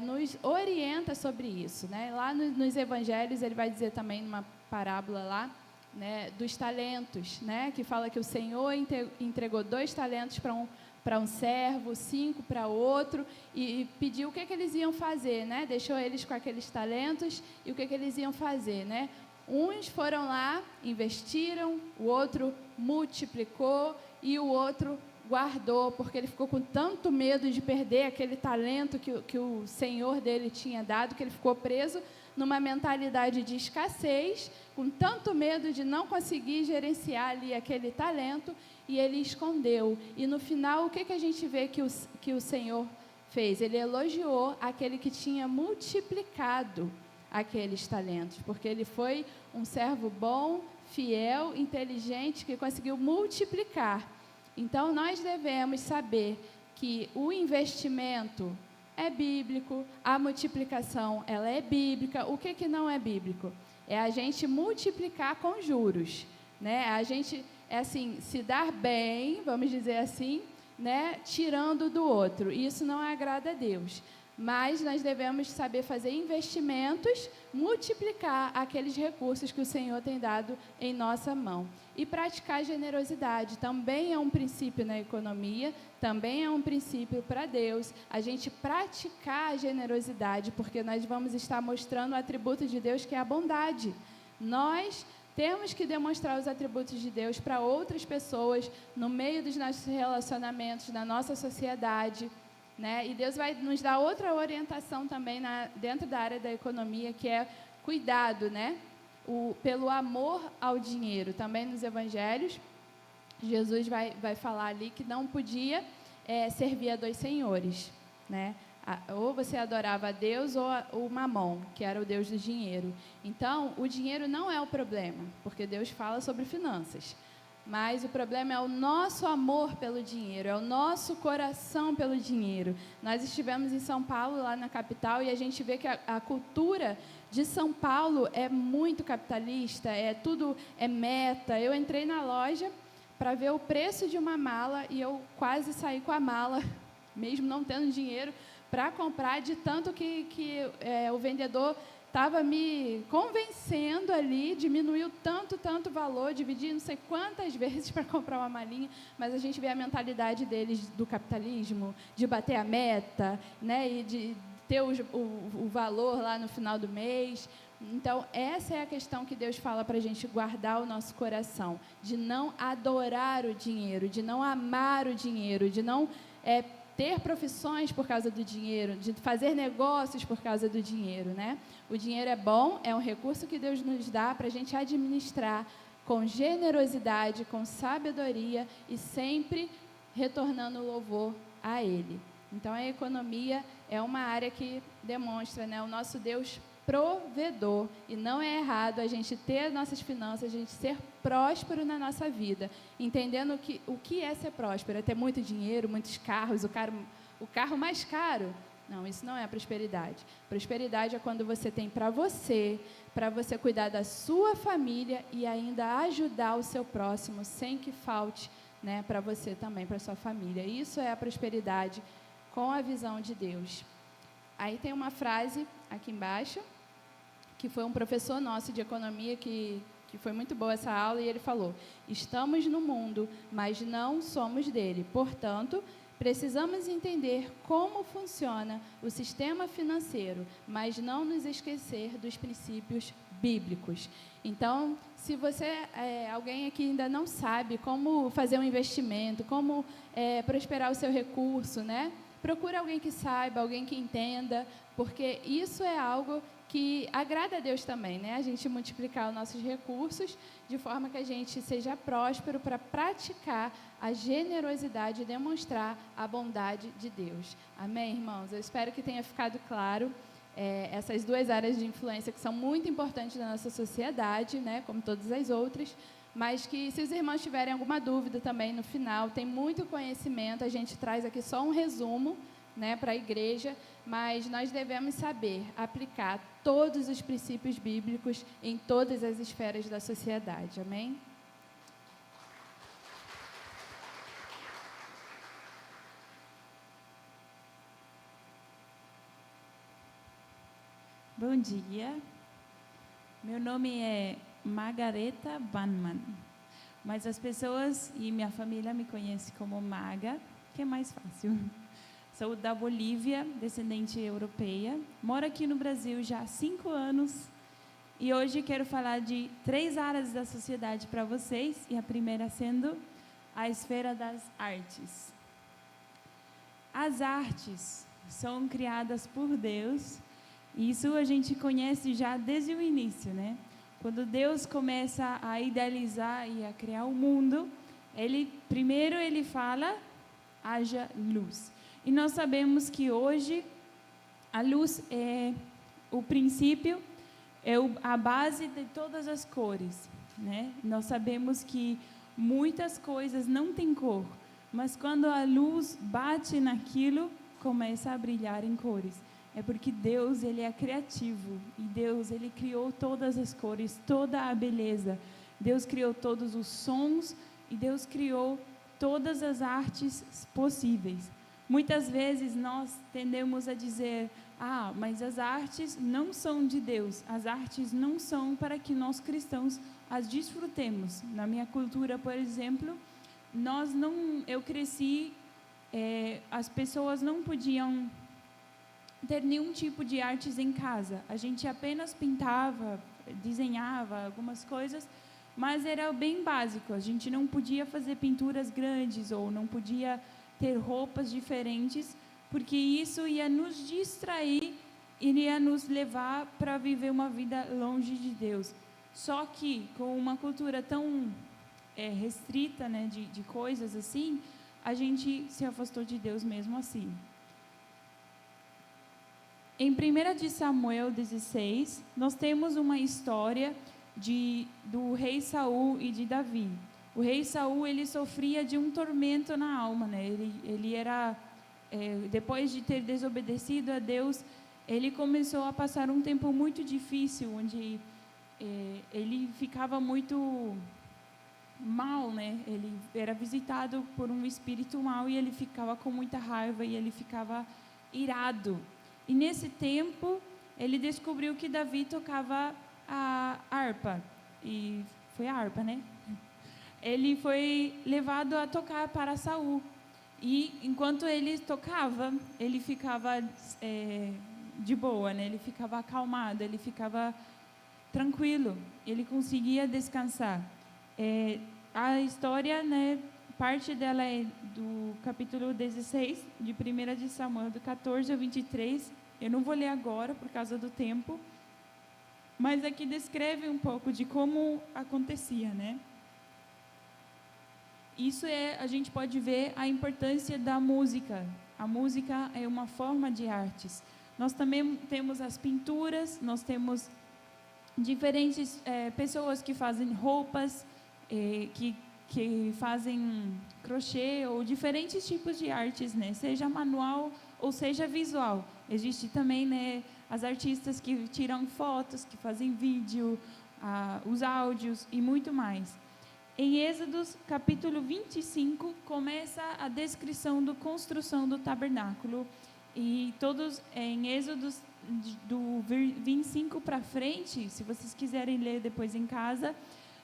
nos orienta sobre isso, né? Lá nos evangelhos ele vai dizer também numa parábola lá, né, dos talentos, né, que fala que o Senhor entregou 2 talentos para um servo, 5 para outro, e pediu o que eles iam fazer, né? Deixou eles com aqueles talentos e o que eles iam fazer, né? Uns foram lá, investiram, o outro multiplicou e o outro guardou, porque ele ficou com tanto medo de perder aquele talento que o Senhor dele tinha dado, que ele ficou preso numa mentalidade de escassez, com tanto medo de não conseguir gerenciar ali aquele talento, e ele escondeu. E no final, o que a gente vê que o Senhor fez? Ele elogiou aquele que tinha multiplicado aqueles talentos, porque ele foi um servo bom, fiel, inteligente, que conseguiu multiplicar. Então, nós devemos saber que o investimento é bíblico, a multiplicação ela é bíblica. O que não é bíblico? É a gente multiplicar com juros, né? A gente, assim, se dar bem, vamos dizer assim, né? Tirando do outro. Isso não agrada a Deus. Mas nós devemos saber fazer investimentos, multiplicar aqueles recursos que o Senhor tem dado em nossa mão. E praticar generosidade também é um princípio na economia, também é um princípio para Deus. A gente praticar a generosidade, porque nós vamos estar mostrando o atributo de Deus, que é a bondade. Nós temos que demonstrar os atributos de Deus para outras pessoas, no meio dos nossos relacionamentos, na nossa sociedade, né? E Deus vai nos dar outra orientação também dentro da área da economia, que é cuidado, né? Pelo amor ao dinheiro. Também nos evangelhos, Jesus vai falar ali que não podia servir a 2 senhores, né? Ou você adorava a Deus ou o Mamon, que era o Deus do dinheiro. Então, o dinheiro não é o problema, porque Deus fala sobre finanças. Mas o problema é o nosso amor pelo dinheiro, é o nosso coração pelo dinheiro. Nós estivemos em São Paulo, lá na capital, e a gente vê que a cultura de São Paulo é muito capitalista, tudo é meta. Eu entrei na loja para ver o preço de uma mala e eu quase saí com a mala, mesmo não tendo dinheiro, para comprar, de tanto que o vendedor estava me convencendo ali, diminuiu tanto o valor, dividi não sei quantas vezes para comprar uma malinha, mas a gente vê a mentalidade deles do capitalismo, de bater a meta, né, e de ter o valor lá no final do mês. Então, essa é a questão que Deus fala para a gente guardar o nosso coração, de não adorar o dinheiro, de não amar o dinheiro, de não ter profissões por causa do dinheiro, de fazer negócios por causa do dinheiro, né? O dinheiro é bom, é um recurso que Deus nos dá para a gente administrar com generosidade, com sabedoria e sempre retornando louvor a Ele. Então, a economia é uma área que demonstra, né, o nosso Deus provedor, e não é errado a gente ter nossas finanças, a gente ser próspero na nossa vida, entendendo que o que é ser próspero, é ter muito dinheiro, muitos carros, o carro mais caro. Não, isso não é prosperidade. Prosperidade é quando você tem para você cuidar da sua família e ainda ajudar o seu próximo sem que falte, né, para você também, para sua família. Isso é a prosperidade com a visão de Deus. Aí tem uma frase aqui embaixo, que foi um professor nosso de economia, que foi muito boa essa aula, e ele falou: estamos no mundo, mas não somos dele. Portanto, precisamos entender como funciona o sistema financeiro, mas não nos esquecer dos princípios bíblicos. Então, se você alguém aqui ainda não sabe como fazer um investimento, como prosperar o seu recurso, né? Procure alguém que saiba, alguém que entenda, porque isso é algo que agrada a Deus também, né? A gente multiplicar os nossos recursos de forma que a gente seja próspero para praticar a generosidade e demonstrar a bondade de Deus. Amém, irmãos? Eu espero que tenha ficado claro essas duas áreas de influência que são muito importantes na nossa sociedade, né? Como todas as outras, mas que, se os irmãos tiverem alguma dúvida também no final, tem muito conhecimento, a gente traz aqui só um resumo, né, para a igreja, mas nós devemos saber aplicar todos os princípios bíblicos em todas as esferas da sociedade. Amém? Bom dia. Meu nome é Margareta Banman, mas as pessoas e minha família me conhecem como Maga, que é mais fácil. Sou da Bolívia, descendente europeia, moro aqui no Brasil já há 5 anos e hoje quero falar de 3 áreas da sociedade para vocês, e a primeira sendo a esfera das artes. As artes são criadas por Deus, e isso a gente conhece já desde o início, né? Quando Deus começa a idealizar e a criar o mundo, primeiro ele fala, haja luz. E nós sabemos que hoje a luz é o princípio, a base de todas as cores, né? Nós sabemos que muitas coisas não têm cor, mas quando a luz bate naquilo, começa a brilhar em cores. É porque Deus, ele é criativo, e Deus, ele criou todas as cores, toda a beleza. Deus criou todos os sons, e Deus criou todas as artes possíveis. Muitas vezes nós tendemos a dizer, mas as artes não são de Deus, as artes não são para que nós cristãos as desfrutemos. Na minha cultura, por exemplo, eu cresci, as pessoas não podiam ter nenhum tipo de artes em casa. A gente apenas pintava, desenhava algumas coisas, mas era bem básico. A gente não podia fazer pinturas grandes ou não podia ter roupas diferentes, porque isso ia nos distrair, iria nos levar para viver uma vida longe de Deus. Só que, com uma cultura tão restrita, né, de coisas assim, a gente se afastou de Deus mesmo assim. Em 1 de Samuel 16, nós temos uma história do rei Saul e de Davi. O rei Saul, ele sofria de um tormento na alma, né? Ele era, depois de ter desobedecido a Deus, ele começou a passar um tempo muito difícil, onde ele ficava muito mal, né? Ele era visitado por um espírito mau e ele ficava com muita raiva e ele ficava irado. E nesse tempo, ele descobriu que Davi tocava a harpa. E foi a harpa, né? Ele foi levado a tocar para Saul. E enquanto ele tocava, ele ficava de boa, né? Ele ficava acalmado, ele ficava tranquilo, ele conseguia descansar. A história, né, parte dela é do capítulo 16, de 1 de Samuel, do 14 ao 23. Eu não vou ler agora, por causa do tempo, mas aqui descreve um pouco de como acontecia, né? Isso a gente pode ver a importância da música. A música é uma forma de artes. Nós também temos as pinturas, nós temos diferentes pessoas que fazem roupas, que fazem crochê ou diferentes tipos de artes, né? Seja manual ou seja visual. Existe também, né, as artistas que tiram fotos, que fazem vídeo, os áudios e muito mais. Em Êxodos, capítulo 25, começa a descrição da construção do tabernáculo. E todos, em Êxodos, do 25 para frente, se vocês quiserem ler depois em casa,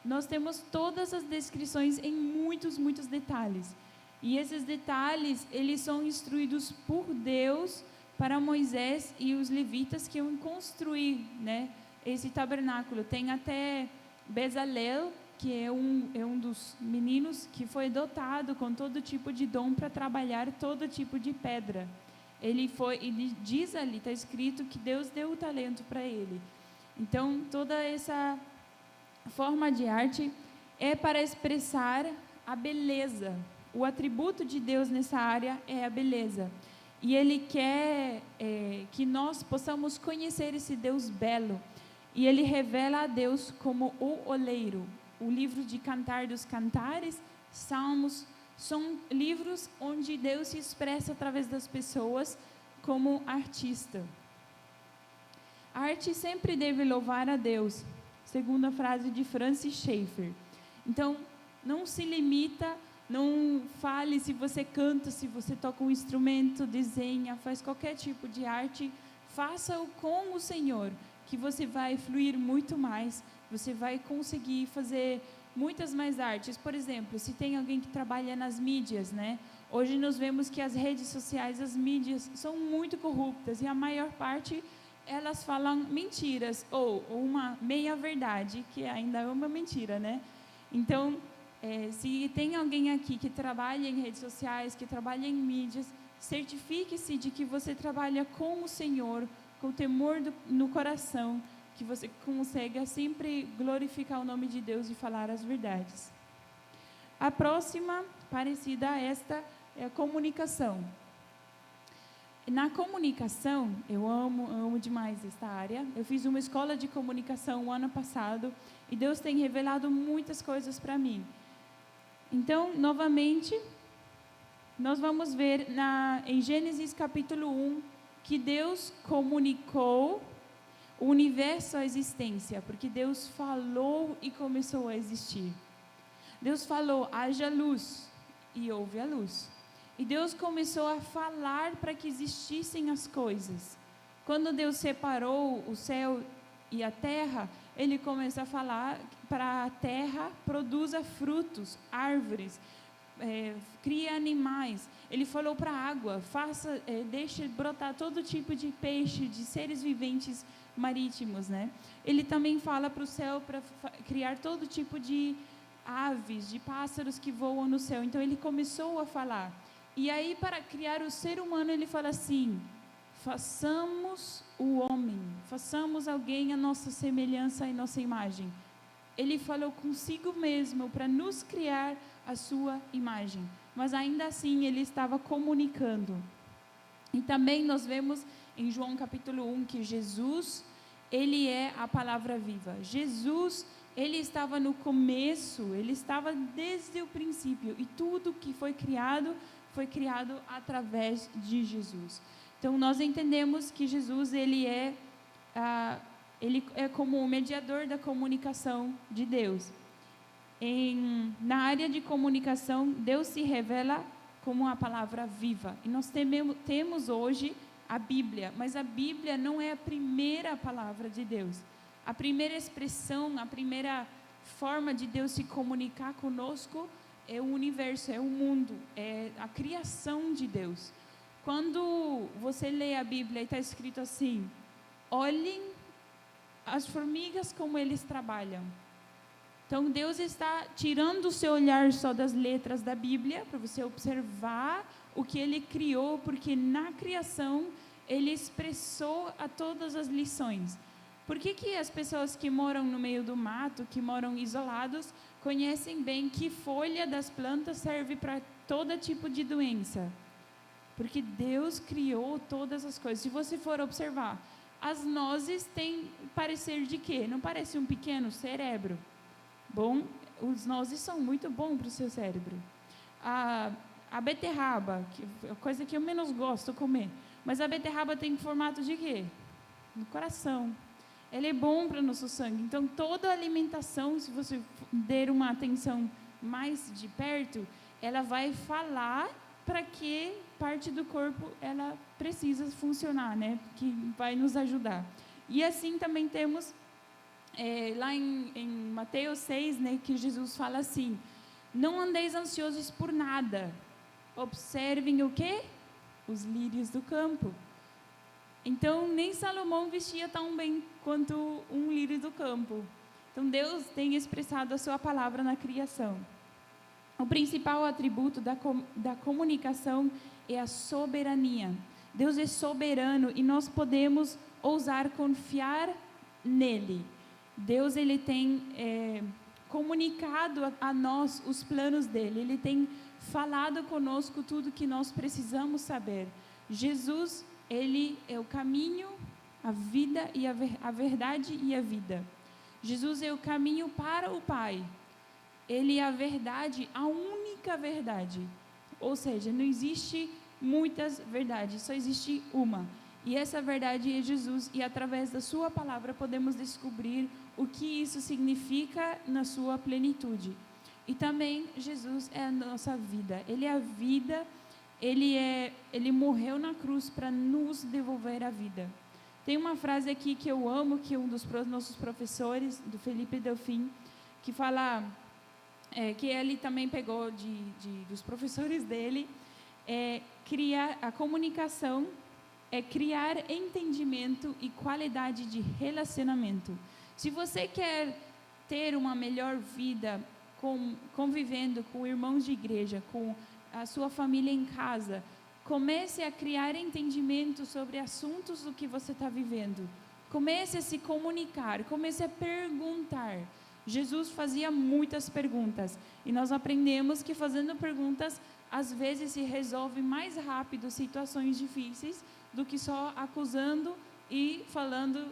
nós temos todas as descrições em muitos detalhes. E esses detalhes, eles são instruídos por Deus para Moisés e os levitas que iam construir, né, esse tabernáculo. Tem até Bezalel, que é um dos meninos que foi dotado com todo tipo de dom para trabalhar todo tipo de pedra. Ele diz ali, está escrito que Deus deu o talento para ele. Então, toda essa forma de arte é para expressar a beleza. O atributo de Deus nessa área é a beleza. E Ele quer que nós possamos conhecer esse Deus belo. E Ele revela a Deus como o oleiro. O livro de Cantar dos Cantares, Salmos, são livros onde Deus se expressa através das pessoas como artista. A arte sempre deve louvar a Deus, segundo a frase de Francis Schaeffer. Então, não se limita, não fale se você canta, se você toca um instrumento, desenha, faz qualquer tipo de arte, faça-o com o Senhor, que você vai fluir muito mais, você vai conseguir fazer muitas mais artes. Por exemplo, se tem alguém que trabalha nas mídias, né? Hoje nós vemos que as redes sociais, as mídias, são muito corruptas e a maior parte, elas falam mentiras ou uma meia-verdade, que ainda é uma mentira, né? Então, se tem alguém aqui que trabalha em redes sociais, que trabalha em mídias, certifique-se de que você trabalha com o Senhor, com temor no coração, que você consiga sempre glorificar o nome de Deus e falar as verdades. A próxima, parecida a esta, é a comunicação. Na comunicação, eu amo demais esta área. Eu fiz uma escola de comunicação o ano passado e Deus tem revelado muitas coisas para mim. Então, novamente, nós vamos ver em Gênesis capítulo 1 que Deus comunicou o universo à existência, porque Deus falou e começou a existir. Deus falou, haja luz, e houve a luz. E Deus começou a falar para que existissem as coisas. Quando Deus separou o céu e a terra, Ele começou a falar para a terra, produza frutos, árvores, cria animais. Ele falou para a água, deixe brotar todo tipo de peixe, de seres viventes marítimos, né? Ele também fala para o céu para criar todo tipo de aves, de pássaros que voam no céu. Então ele começou a falar. E aí, para criar o ser humano, ele fala assim: façamos o homem, façamos alguém à nossa semelhança e nossa imagem. Ele falou consigo mesmo para nos criar a sua imagem, mas ainda assim ele estava comunicando. E também nós vemos em João capítulo 1 que Jesus, ele é a palavra viva. Jesus, ele estava no começo, ele estava desde o princípio, e tudo que foi criado através de Jesus. Então nós entendemos que Jesus, ele é como o mediador da comunicação de Deus. Na área de comunicação, Deus se revela como a palavra viva. E nós temos hoje a Bíblia, mas a Bíblia não é a primeira palavra de Deus. A primeira expressão, a primeira forma de Deus se comunicar conosco é o universo, é o mundo, é a criação de Deus. Quando você lê a Bíblia e está escrito assim: olhem as formigas como eles trabalham. Então Deus está tirando o seu olhar só das letras da Bíblia para você observar o que Ele criou, porque na criação Ele expressou a todas as lições. Por que as pessoas que moram no meio do mato, que moram isolados, conhecem bem que folha das plantas serve para todo tipo de doença? Porque Deus criou todas as coisas. Se você for observar, as nozes têm parecer de quê? Não parece um pequeno cérebro? Bom, os nozes são muito bons para o seu cérebro. A beterraba, que é a coisa que eu menos gosto de comer, mas a beterraba tem formato de quê? No coração. Ele é bom para o nosso sangue. Então, toda a alimentação, se você der uma atenção mais de perto, ela vai falar para que parte do corpo ela precisa funcionar, né? Que vai nos ajudar. E assim também temos, lá em Mateus 6, né, que Jesus fala assim: não andeis ansiosos por nada. Observem o quê? Os lírios do campo. Então, nem Salomão vestia tão bem quanto um lírio do campo. Então, Deus tem expressado a sua palavra na criação. O principal atributo da comunicação é a soberania. Deus é soberano e nós podemos ousar confiar nele. Deus, ele tem comunicado a nós os planos dele. Ele tem falado conosco tudo que nós precisamos saber. Jesus, ele é o caminho, a vida e a verdade e a vida. Jesus é o caminho para o Pai. Ele é a verdade, a única verdade. Ou seja, não existe muitas verdades, só existe uma. E essa verdade é Jesus, e através da sua palavra podemos descobrir o que isso significa na sua plenitude. E também Jesus é a nossa vida. Ele é a vida, ele morreu na cruz para nos devolver a vida. Tem uma frase aqui que eu amo, que um dos nossos professores, do Felipe Delfim, que fala, que ele também pegou dos professores dele, criar a comunicação é criar entendimento e qualidade de relacionamento. Se você quer ter uma melhor vida convivendo com irmãos de igreja, com a sua família em casa, comece a criar entendimento sobre assuntos do que você está vivendo. Comece a se comunicar, comece a perguntar. Jesus fazia muitas perguntas e nós aprendemos que fazendo perguntas, às vezes se resolve mais rápido situações difíceis do que só acusando e falando,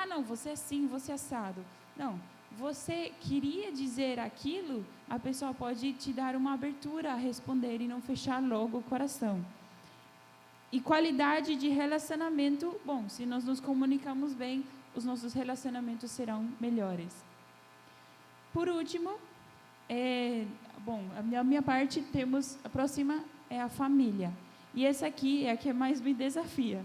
não, você é assim, você é assado. Não, você queria dizer aquilo, a pessoa pode te dar uma abertura a responder e não fechar logo o coração. E qualidade de relacionamento, bom, se nós nos comunicamos bem, os nossos relacionamentos serão melhores. Por último, a minha parte, a próxima é a família. E essa aqui é a que mais me desafia.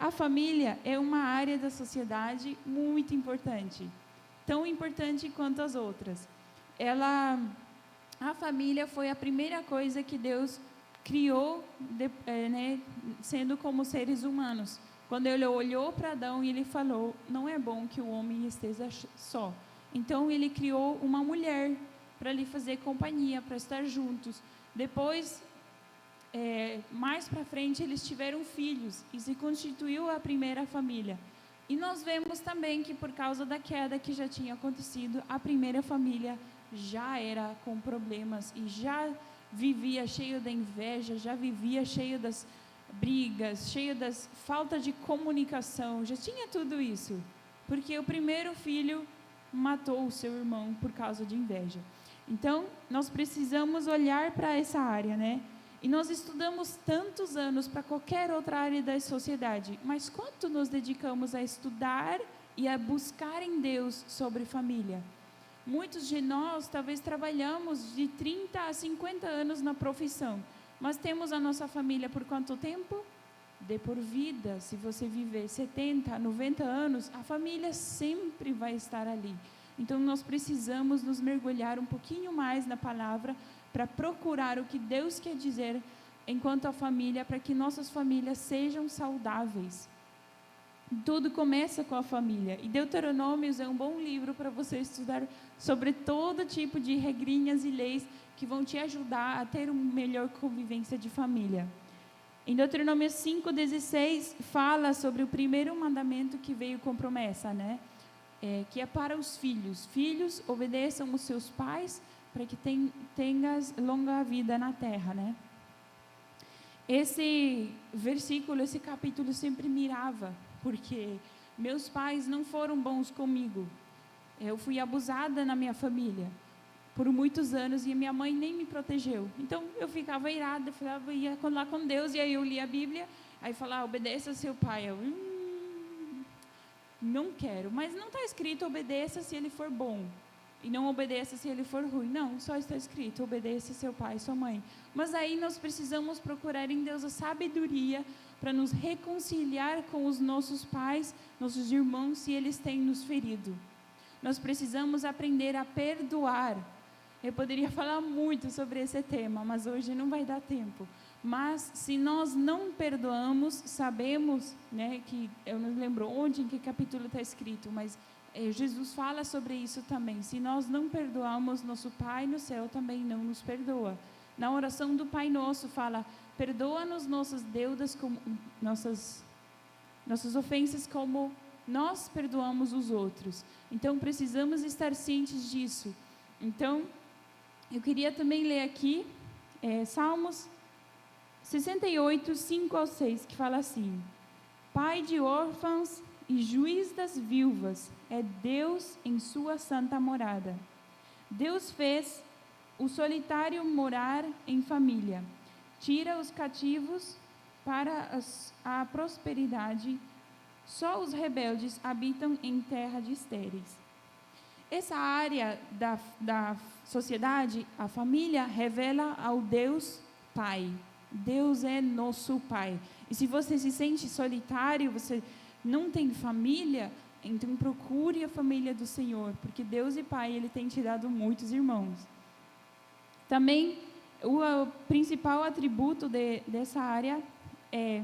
A família é uma área da sociedade muito importante, tão importante quanto as outras. A família foi a primeira coisa que Deus criou, sendo como seres humanos. Quando Ele olhou para Adão e Ele falou, não é bom que o homem esteja só. Então Ele criou uma mulher para lhe fazer companhia, para estar juntos. Depois, mais para frente, eles tiveram filhos e se constituiu a primeira família. E nós vemos também que por causa da queda que já tinha acontecido, a primeira família já era com problemas e já vivia cheio da inveja, já vivia cheio brigas, cheio das falta de comunicação, já tinha tudo isso, porque o primeiro filho matou o seu irmão por causa de inveja. Então, nós precisamos olhar para essa área, né? E nós estudamos tantos anos para qualquer outra área da sociedade, mas quanto nos dedicamos a estudar e a buscar em Deus sobre família? Muitos de nós talvez trabalhamos de 30 a 50 anos na profissão, mas temos a nossa família por quanto tempo? De por vida. Se você viver 70, 90 anos, a família sempre vai estar ali. Então, nós precisamos nos mergulhar um pouquinho mais na palavra para procurar o que Deus quer dizer enquanto a família, para que nossas famílias sejam saudáveis. Tudo começa com a família. E Deuteronômios é um bom livro para você estudar sobre todo tipo de regrinhas e leis que vão te ajudar a ter uma melhor convivência de família. Em Deuteronômio 5:16 fala sobre o primeiro mandamento que veio com promessa, né? Que é para os filhos. Filhos, obedeçam os seus pais para que tenhas longa vida na terra, né? Esse versículo, esse capítulo sempre mirava, porque meus pais não foram bons comigo. Eu fui abusada na minha família por muitos anos e minha mãe nem me protegeu. Então, eu ficava irada, ia lá com Deus, e aí eu lia a Bíblia, aí falava, obedeça ao seu pai. Eu, não quero, mas não está escrito obedeça se ele for bom, e não obedeça se ele for ruim. Não, só está escrito obedeça seu pai e sua mãe. Mas aí nós precisamos procurar em Deus a sabedoria para nos reconciliar com os nossos pais, nossos irmãos, se eles têm nos ferido. Nós precisamos aprender a perdoar. Eu poderia falar muito sobre esse tema, mas hoje não vai dar tempo. Mas se nós não perdoamos, sabemos, né, que eu não lembro onde, em que capítulo está escrito, mas Jesus fala sobre isso também. Se nós não perdoamos, nosso Pai no céu também não nos perdoa. Na oração do Pai Nosso fala, perdoa-nos nossas deudas, como, nossas ofensas, como nós perdoamos os outros. Então, precisamos estar cientes disso. Então, eu queria também ler aqui Salmos 68, 5 ao 6, que fala assim: Pai de órfãos e juiz das viúvas é Deus em sua santa morada. Deus fez o solitário morar em família, tira os cativos para a prosperidade, só os rebeldes habitam em terra de estéreis. Essa área da sociedade, a família, revela ao Deus Pai. Deus é nosso Pai. E se você se sente solitário, você não tem família, então procure a família do Senhor, porque Deus e Pai, Ele tem te dado muitos irmãos. Também, o principal atributo dessa área é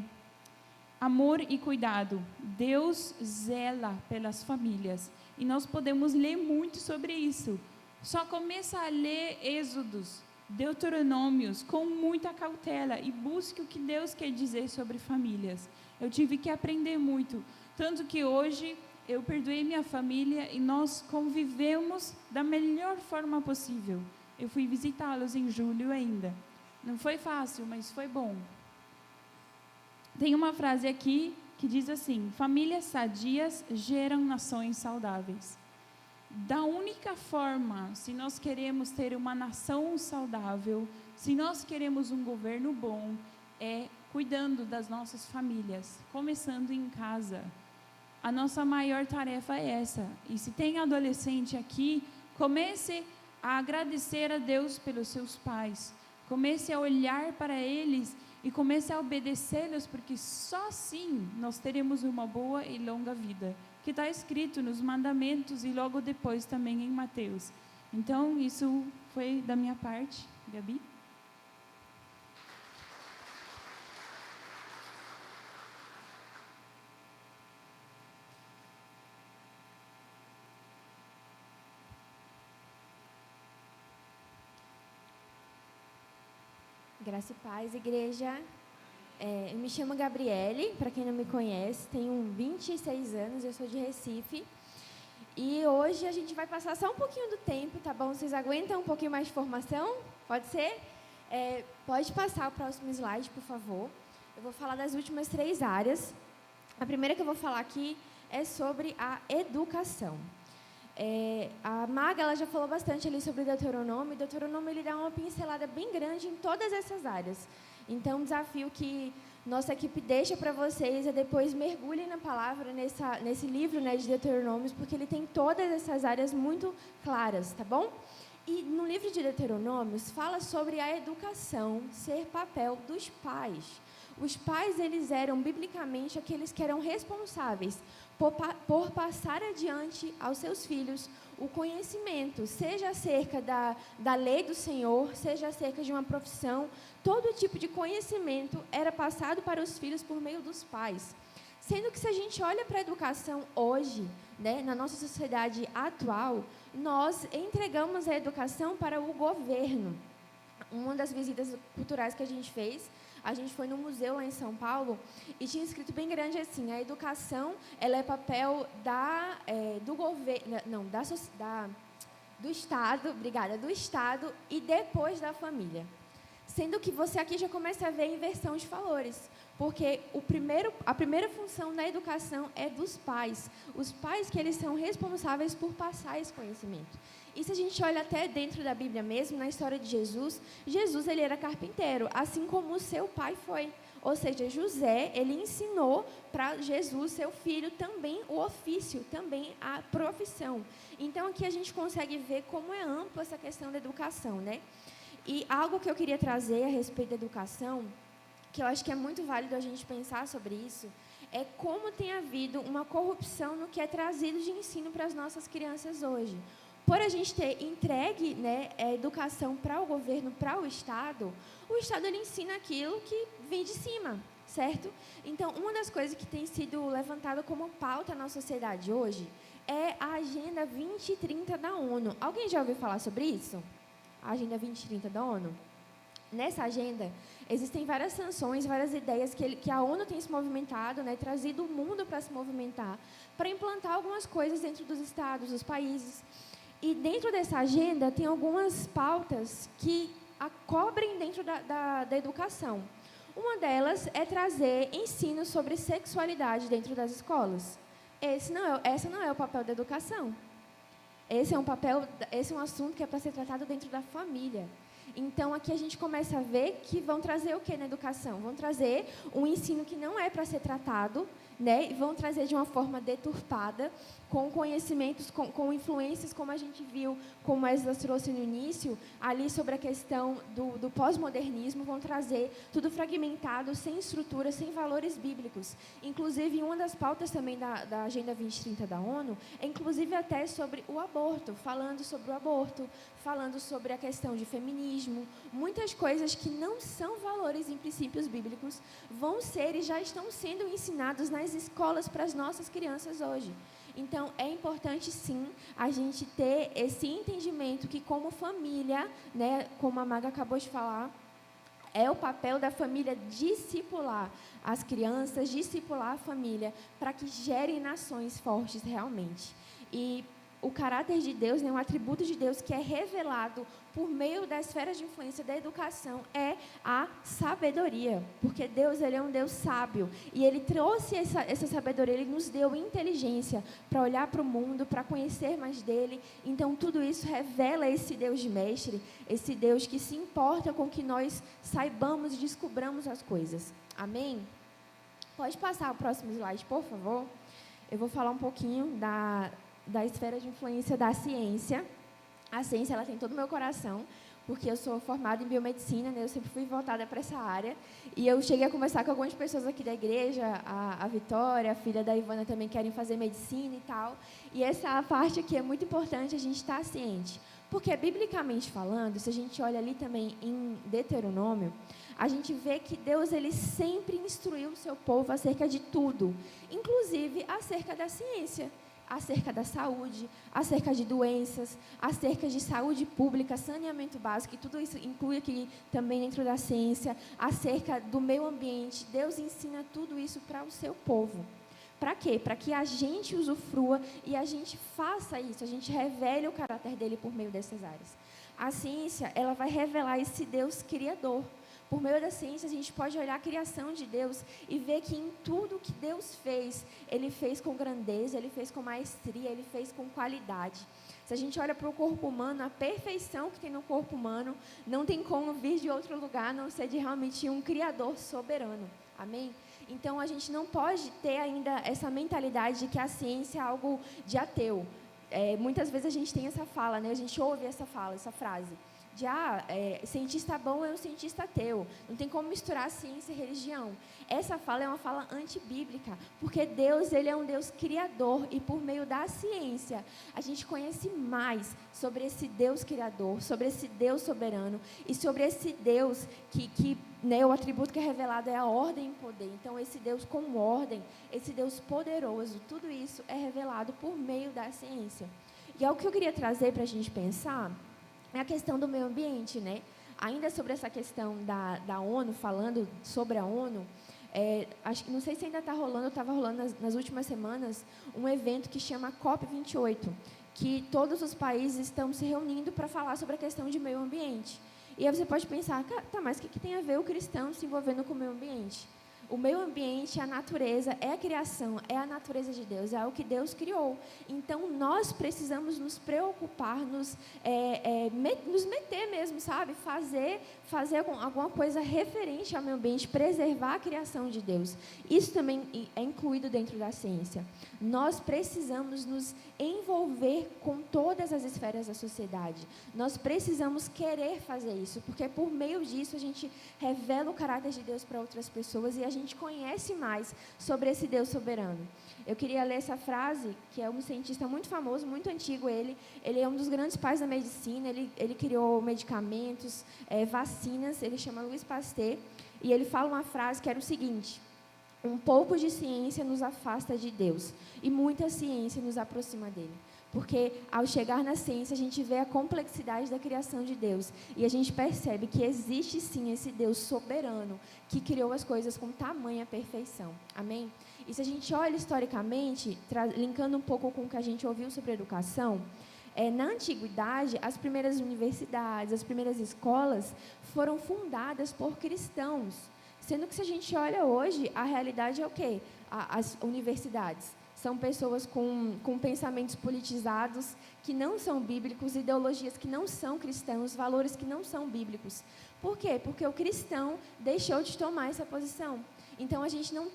amor e cuidado. Deus zela pelas famílias. E nós podemos ler muito sobre isso. Só começa a ler Êxodos, Deuteronômios, com muita cautela e busque o que Deus quer dizer sobre famílias. Eu tive que aprender muito. Tanto que hoje eu perdoei minha família e nós convivemos da melhor forma possível. Eu fui visitá-los em julho ainda. Não foi fácil, mas foi bom. Tem uma frase aqui que diz assim: famílias sadias geram nações saudáveis. Da única forma, se nós queremos ter uma nação saudável, se nós queremos um governo bom, é cuidando das nossas famílias, começando em casa. A nossa maior tarefa é essa. E se tem adolescente aqui, comece a agradecer a Deus pelos seus pais. Comece a olhar para eles e comece a obedecê-los, porque só assim nós teremos uma boa e longa vida, que está escrito nos mandamentos e logo depois também em Mateus. Então, isso foi da minha parte. Gabi? Graça e paz, igreja. Eu me chamo Gabriele, para quem não me conhece, tenho 26 anos, eu sou de Recife. E hoje a gente vai passar só um pouquinho do tempo, tá bom? Vocês aguentam um pouquinho mais de formação? Pode ser? Pode passar o próximo slide, por favor. Eu vou falar das últimas 3 áreas. A primeira que eu vou falar aqui é sobre a educação. A Maga, ela já falou bastante ali sobre Deuteronômio. Deuteronômio, ele dá uma pincelada bem grande em todas essas áreas. Então, o desafio que nossa equipe deixa para vocês é depois mergulhem na palavra, nesse livro, né, de Deuteronômios, porque ele tem todas essas áreas muito claras, tá bom? E no livro de Deuteronômios fala sobre a educação ser papel dos pais. Os pais, eles eram, biblicamente, aqueles que eram responsáveis por passar adiante aos seus filhos o conhecimento, seja acerca da lei do Senhor, seja acerca de uma profissão, todo tipo de conhecimento era passado para os filhos por meio dos pais. Sendo que, se a gente olha para a educação hoje, né, na nossa sociedade atual, nós entregamos a educação para o governo. Uma das visitas culturais que a gente fez, a gente foi no museu lá em São Paulo e tinha escrito bem grande assim: a educação, ela é papel do governo, não, do Estado, obrigada, do Estado e depois da família. Sendo que você aqui já começa a ver a inversão de valores, porque a primeira função da educação é dos pais. Os pais que eles são responsáveis por passar esse conhecimento. E se a gente olha até dentro da Bíblia mesmo, na história de Jesus, ele era carpinteiro, assim como o seu pai foi. Ou seja, José, ele ensinou para Jesus, seu filho, também o ofício, também a profissão. Então, aqui a gente consegue ver como é ampla essa questão da educação, né? E algo que eu queria trazer a respeito da educação, que eu acho que é muito válido a gente pensar sobre isso, é como tem havido uma corrupção no que é trazido de ensino para as nossas crianças hoje. Por a gente ter entregue, né, a educação para o governo, para o Estado ele ensina aquilo que vem de cima, certo? Então, uma das coisas que tem sido levantada como pauta na sociedade hoje é a Agenda 2030 da ONU. Alguém já ouviu falar sobre isso? A Agenda 2030 da ONU? Nessa agenda, existem várias sanções, várias ideias que a ONU tem se movimentado, né, trazido o mundo para se movimentar, para implantar algumas coisas dentro dos estados, dos países. E dentro dessa agenda tem algumas pautas que cobrem dentro da educação. Uma delas é trazer ensino sobre sexualidade dentro das escolas. Esse não é o papel da educação. Esse é um assunto que é para ser tratado dentro da família. Então, aqui a gente começa a ver que vão trazer o que na educação? Vão trazer um ensino que não é para ser tratado, né? E vão trazer de uma forma deturpada, com conhecimentos, com influências, como a gente viu, como a Esdras trouxe no início, ali sobre a questão do pós-modernismo, vão trazer tudo fragmentado, sem estrutura, sem valores bíblicos. Inclusive, uma das pautas também da Agenda 2030 da ONU é, inclusive, até sobre o aborto, falando sobre o aborto, falando sobre a questão de feminismo, muitas coisas que não são valores em princípios bíblicos vão ser e já estão sendo ensinados nas escolas para as nossas crianças hoje. Então, é importante, sim, a gente ter esse entendimento que, como família, né, como a Maga acabou de falar, é o papel da família discipular as crianças, discipular a família, para que gerem nações fortes realmente. E o caráter de Deus, né, um atributo de Deus que é revelado por meio da esfera de influência da educação é a sabedoria, porque Deus, ele é um Deus sábio e ele trouxe essa sabedoria, ele nos deu inteligência para olhar para o mundo, para conhecer mais dele. Então, tudo isso revela esse Deus de mestre, esse Deus que se importa com que nós saibamos e descobramos as coisas. Amém? Pode passar o próximo slide, por favor? Eu vou falar um pouquinho da esfera de influência da ciência. A ciência, ela tem todo o meu coração, porque eu sou formada em biomedicina, né? Eu sempre fui voltada para essa área. E eu cheguei a conversar com algumas pessoas aqui da igreja, a Vitória, a filha da Ivana, também querem fazer medicina e tal. E essa parte aqui é muito importante a gente estar ciente. Porque, biblicamente falando, se a gente olha ali também em Deuteronômio, a gente vê que Deus, ele sempre instruiu o seu povo acerca de tudo, inclusive acerca da ciência, acerca da saúde, acerca de doenças, acerca de saúde pública, saneamento básico, e tudo isso inclui aqui também dentro da ciência, acerca do meio ambiente. Deus ensina tudo isso para o seu povo. Para quê? Para que a gente usufrua e a gente faça isso, a gente revele o caráter dele por meio dessas áreas. A ciência, ela vai revelar esse Deus criador, por meio da ciência, a gente pode olhar a criação de Deus e ver que em tudo que Deus fez, Ele fez com grandeza, Ele fez com maestria, Ele fez com qualidade. Se a gente olha para o corpo humano, a perfeição que tem no corpo humano, não tem como vir de outro lugar, a não ser de realmente um Criador soberano. Amém? Então, a gente não pode ter ainda essa mentalidade de que a ciência é algo de ateu. Muitas vezes a gente tem essa fala, né? A gente ouve essa fala, essa frase. De, cientista bom é um cientista ateu. Não tem como misturar ciência e religião. Essa fala é uma fala antibíblica, porque Deus, Ele é um Deus criador, e por meio da ciência, a gente conhece mais sobre esse Deus criador, sobre esse Deus soberano, e sobre esse Deus que né, o atributo que é revelado é a ordem e poder. Então, esse Deus com ordem, esse Deus poderoso, tudo isso é revelado por meio da ciência. E algo que eu queria trazer para a gente pensar é a questão do meio ambiente, né? Ainda sobre essa questão da ONU, falando sobre a ONU, não sei se ainda está rolando, estava rolando nas últimas semanas, um evento que chama COP28, que todos os países estão se reunindo para falar sobre a questão de meio ambiente. E aí você pode pensar, tá, mas o que tem a ver o cristão se envolvendo com o meio ambiente? O meio ambiente, a natureza, é a criação, é a natureza de Deus, é o que Deus criou. Então, nós precisamos nos preocupar, nos meter mesmo, sabe? Fazer alguma coisa referente ao meio ambiente, preservar a criação de Deus. Isso também é incluído dentro da ciência. Nós precisamos nos envolver com todas as esferas da sociedade. Nós precisamos querer fazer isso, porque por meio disso a gente revela o caráter de Deus para outras pessoas e a gente conhece mais sobre esse Deus soberano. Eu queria ler essa frase, que é um cientista muito famoso, muito antigo. Ele é um dos grandes pais da medicina, ele criou medicamentos, vacinas, ele chama Louis Pasteur, e ele fala uma frase que era o seguinte: um pouco de ciência nos afasta de Deus, e muita ciência nos aproxima dele. Porque, ao chegar na ciência, a gente vê a complexidade da criação de Deus. E a gente percebe que existe, sim, esse Deus soberano que criou as coisas com tamanha perfeição. Amém? E se a gente olha historicamente, linkando um pouco com o que a gente ouviu sobre educação, na antiguidade, as primeiras universidades, as primeiras escolas foram fundadas por cristãos. Sendo que, se a gente olha hoje, a realidade é o quê? As universidades são pessoas com pensamentos politizados que não são bíblicos, ideologias que não são cristãos, valores que não são bíblicos. Por quê? Porque o cristão deixou de tomar essa posição. Então, a gente não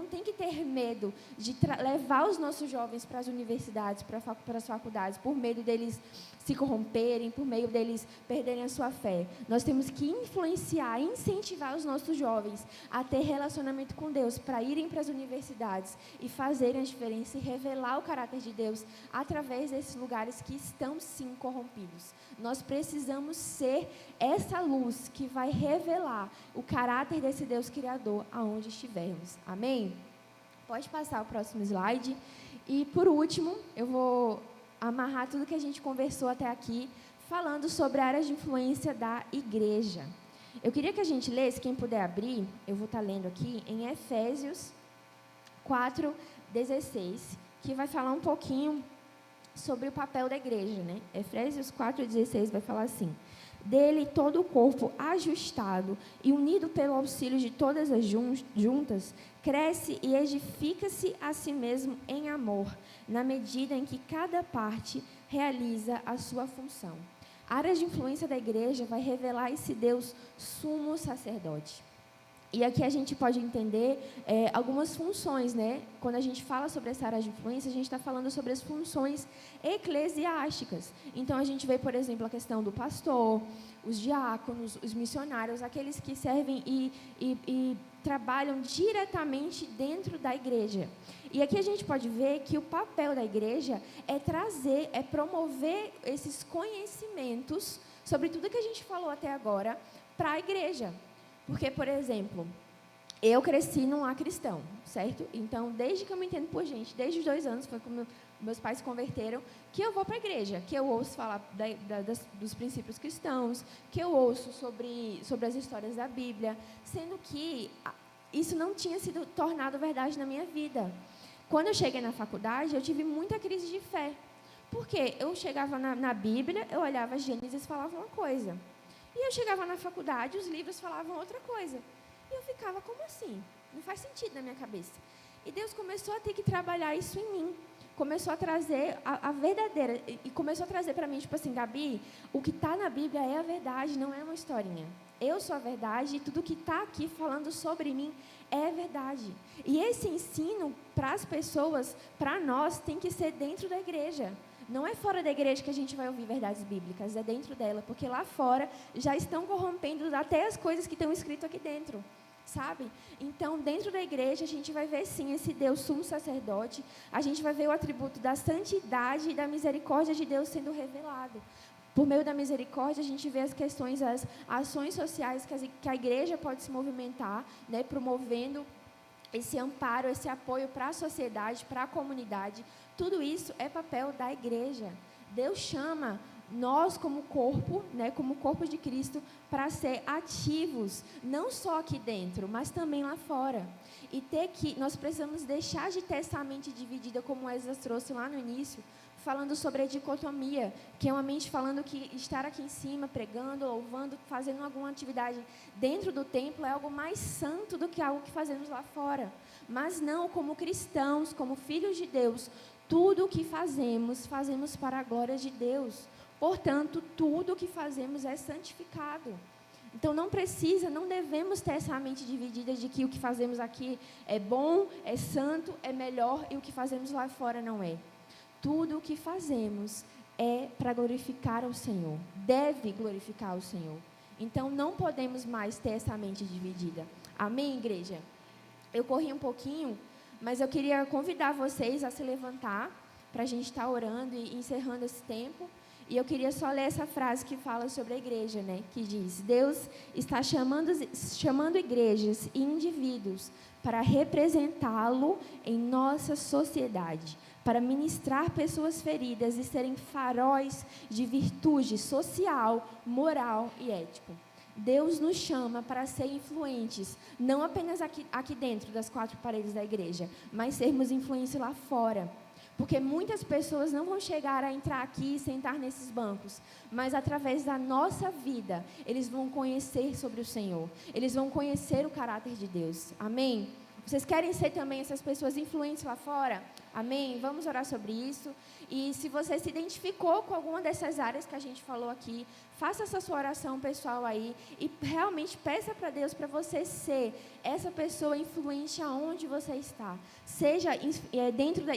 tem que ter medo de levar os nossos jovens para as universidades, para as faculdades, por medo deles se corromperem, por meio deles perderem a sua fé. Nós temos que influenciar, incentivar os nossos jovens a ter relacionamento com Deus, para irem para as universidades e fazerem a diferença e revelar o caráter de Deus através desses lugares que estão, sim, corrompidos. Nós precisamos ser essa luz que vai revelar o caráter desse Deus criador aonde estivermos. Amém? Pode passar o próximo slide. E, por último, eu vou amarrar tudo que a gente conversou até aqui, falando sobre áreas de influência da igreja. Eu queria que a gente lesse, quem puder abrir, eu vou estar lendo aqui, em Efésios 4:16, que vai falar um pouquinho sobre o papel da igreja, né? Efésios 4:16 vai falar assim: dele todo o corpo ajustado e unido pelo auxílio de todas as juntas, cresce e edifica-se a si mesmo em amor, na medida em que cada parte realiza a sua função. A área de influência da igreja vai revelar esse Deus sumo sacerdote. E aqui a gente pode entender algumas funções, né? Quando a gente fala sobre essa área de influência, a gente está falando sobre as funções eclesiásticas. Então, a gente vê, por exemplo, a questão do pastor, os diáconos, os missionários, aqueles que servem e trabalham diretamente dentro da igreja. E aqui a gente pode ver que o papel da igreja é promover esses conhecimentos sobre tudo que a gente falou até agora para a igreja. Porque, por exemplo, eu cresci num lar cristão, certo? Então, desde que eu me entendo por gente, desde os 2 anos, foi quando meus pais se converteram, que eu vou para a igreja, que eu ouço falar dos princípios cristãos, que eu ouço sobre as histórias da Bíblia, sendo que isso não tinha sido tornado verdade na minha vida. Quando eu cheguei na faculdade, eu tive muita crise de fé. Por quê? Eu chegava na Bíblia, eu olhava Gênesis e falava uma coisa. E eu chegava na faculdade, os livros falavam outra coisa. E eu ficava, como assim? Não faz sentido na minha cabeça. E Deus começou a ter que trabalhar isso em mim. Começou a trazer a verdadeira. E começou a trazer para mim, tipo assim, Gabi, o que está na Bíblia é a verdade, não é uma historinha. Eu sou a verdade e tudo que está aqui falando sobre mim é verdade. E esse ensino para as pessoas, para nós, tem que ser dentro da igreja. Não é fora da igreja que a gente vai ouvir verdades bíblicas, é dentro dela, porque lá fora já estão corrompendo até as coisas que estão escritas aqui dentro, sabe? Então, dentro da igreja, a gente vai ver, sim, esse Deus sumo sacerdote, a gente vai ver o atributo da santidade e da misericórdia de Deus sendo revelado. Por meio da misericórdia, a gente vê as questões, as ações sociais que a igreja pode se movimentar, né, promovendo esse amparo, esse apoio para a sociedade, para a comunidade. Tudo isso é papel da igreja. Deus chama nós como corpo, né, como corpo de Cristo, para ser ativos, não só aqui dentro, mas também lá fora. E nós precisamos deixar de ter essa mente dividida, como o Esdras trouxe lá no início, falando sobre a dicotomia, que é uma mente falando que estar aqui em cima, pregando, louvando, fazendo alguma atividade dentro do templo é algo mais santo do que algo que fazemos lá fora. Mas não, como cristãos, como filhos de Deus, tudo o que fazemos, fazemos para a glória de Deus. Portanto, tudo o que fazemos é santificado. Então, não devemos ter essa mente dividida de que o que fazemos aqui é bom, é santo, é melhor e o que fazemos lá fora não é. Tudo o que fazemos é para glorificar ao Senhor, deve glorificar o Senhor. Então, não podemos mais ter essa mente dividida. Amém, igreja? Eu corri um pouquinho, mas eu queria convidar vocês a se levantar para a gente estar orando e encerrando esse tempo. E eu queria só ler essa frase que fala sobre a igreja, né? Que diz: Deus está chamando igrejas e indivíduos para representá-lo em nossa sociedade, para ministrar pessoas feridas e serem faróis de virtude social, moral e ético. Deus nos chama para ser influentes, não apenas aqui dentro das quatro paredes da igreja, mas sermos influentes lá fora. Porque muitas pessoas não vão chegar a entrar aqui e sentar nesses bancos, mas através da nossa vida, eles vão conhecer sobre o Senhor, eles vão conhecer o caráter de Deus. Amém? Vocês querem ser também essas pessoas influentes lá fora? Amém? Vamos orar sobre isso. E se você se identificou com alguma dessas áreas que a gente falou aqui, faça essa sua oração pessoal aí e realmente peça para Deus para você ser essa pessoa influente aonde você está. Seja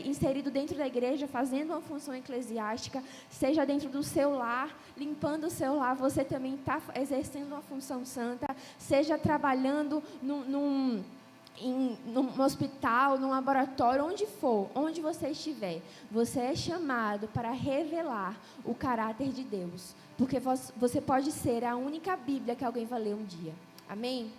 inserido dentro da igreja, fazendo uma função eclesiástica, seja dentro do seu lar, limpando o seu lar, você também está exercendo uma função santa, seja trabalhando num hospital, num laboratório, onde for, onde você estiver, você é chamado para revelar o caráter de Deus, porque você pode ser a única Bíblia que alguém vai ler um dia. Amém?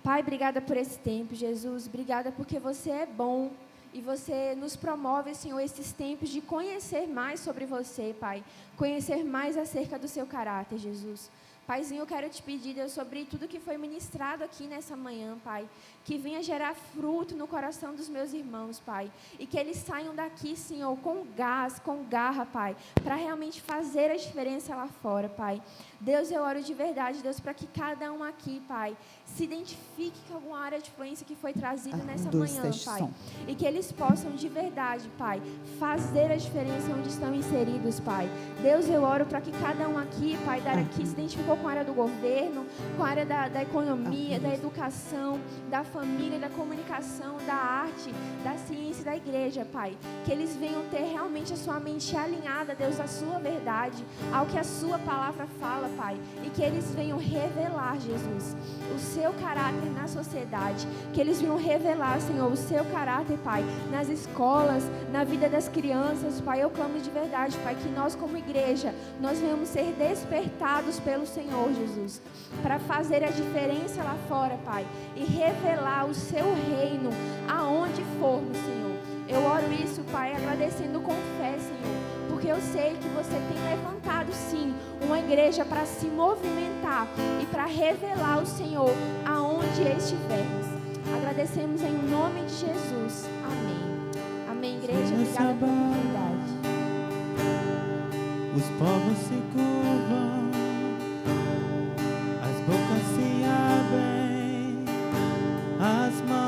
Pai, obrigada por esse tempo, Jesus, obrigada porque você é bom e você nos promove, Senhor, esses tempos de conhecer mais sobre você, Pai, conhecer mais acerca do seu caráter, Jesus. Paizinho, eu quero te pedir, Deus, sobre tudo que foi ministrado aqui nessa manhã, Pai, que venha gerar fruto no coração dos meus irmãos, Pai, e que eles saiam daqui, Senhor, com gás, com garra, Pai, para realmente fazer a diferença lá fora, Pai. Deus, eu oro de verdade, Deus, para que cada um aqui, Pai, se identifique com alguma área de influência que foi trazida nessa manhã, Pai, e que eles possam de verdade, Pai, fazer a diferença onde estão inseridos, Pai. Deus, eu oro para que cada um aqui, Pai, daqui se identificou com a área do governo, com a área da economia, da educação, da família, da comunicação, da arte, da ciência e da igreja, Pai. Que eles venham ter realmente a sua mente alinhada, Deus, à sua verdade, ao que a sua palavra fala, Pai. E que eles venham revelar, Jesus, o seu caráter na sociedade. Que eles venham revelar, Senhor, o seu caráter, Pai, nas escolas, na vida das crianças, Pai. Eu clamo de verdade, Pai, que nós como igreja, nós venhamos ser despertados pelo Senhor, Jesus, para fazer a diferença lá fora, Pai, e revelar o seu reino aonde formos, Senhor. Eu oro isso, Pai, agradecendo com fé, Senhor, porque eu sei que você tem levantado, sim, uma igreja para se movimentar e para revelar o Senhor aonde estivermos. Agradecemos em nome de Jesus. Amém. Amém, igreja. Obrigada pela oportunidade. Os povos se curvam Boca se abrem, as mãos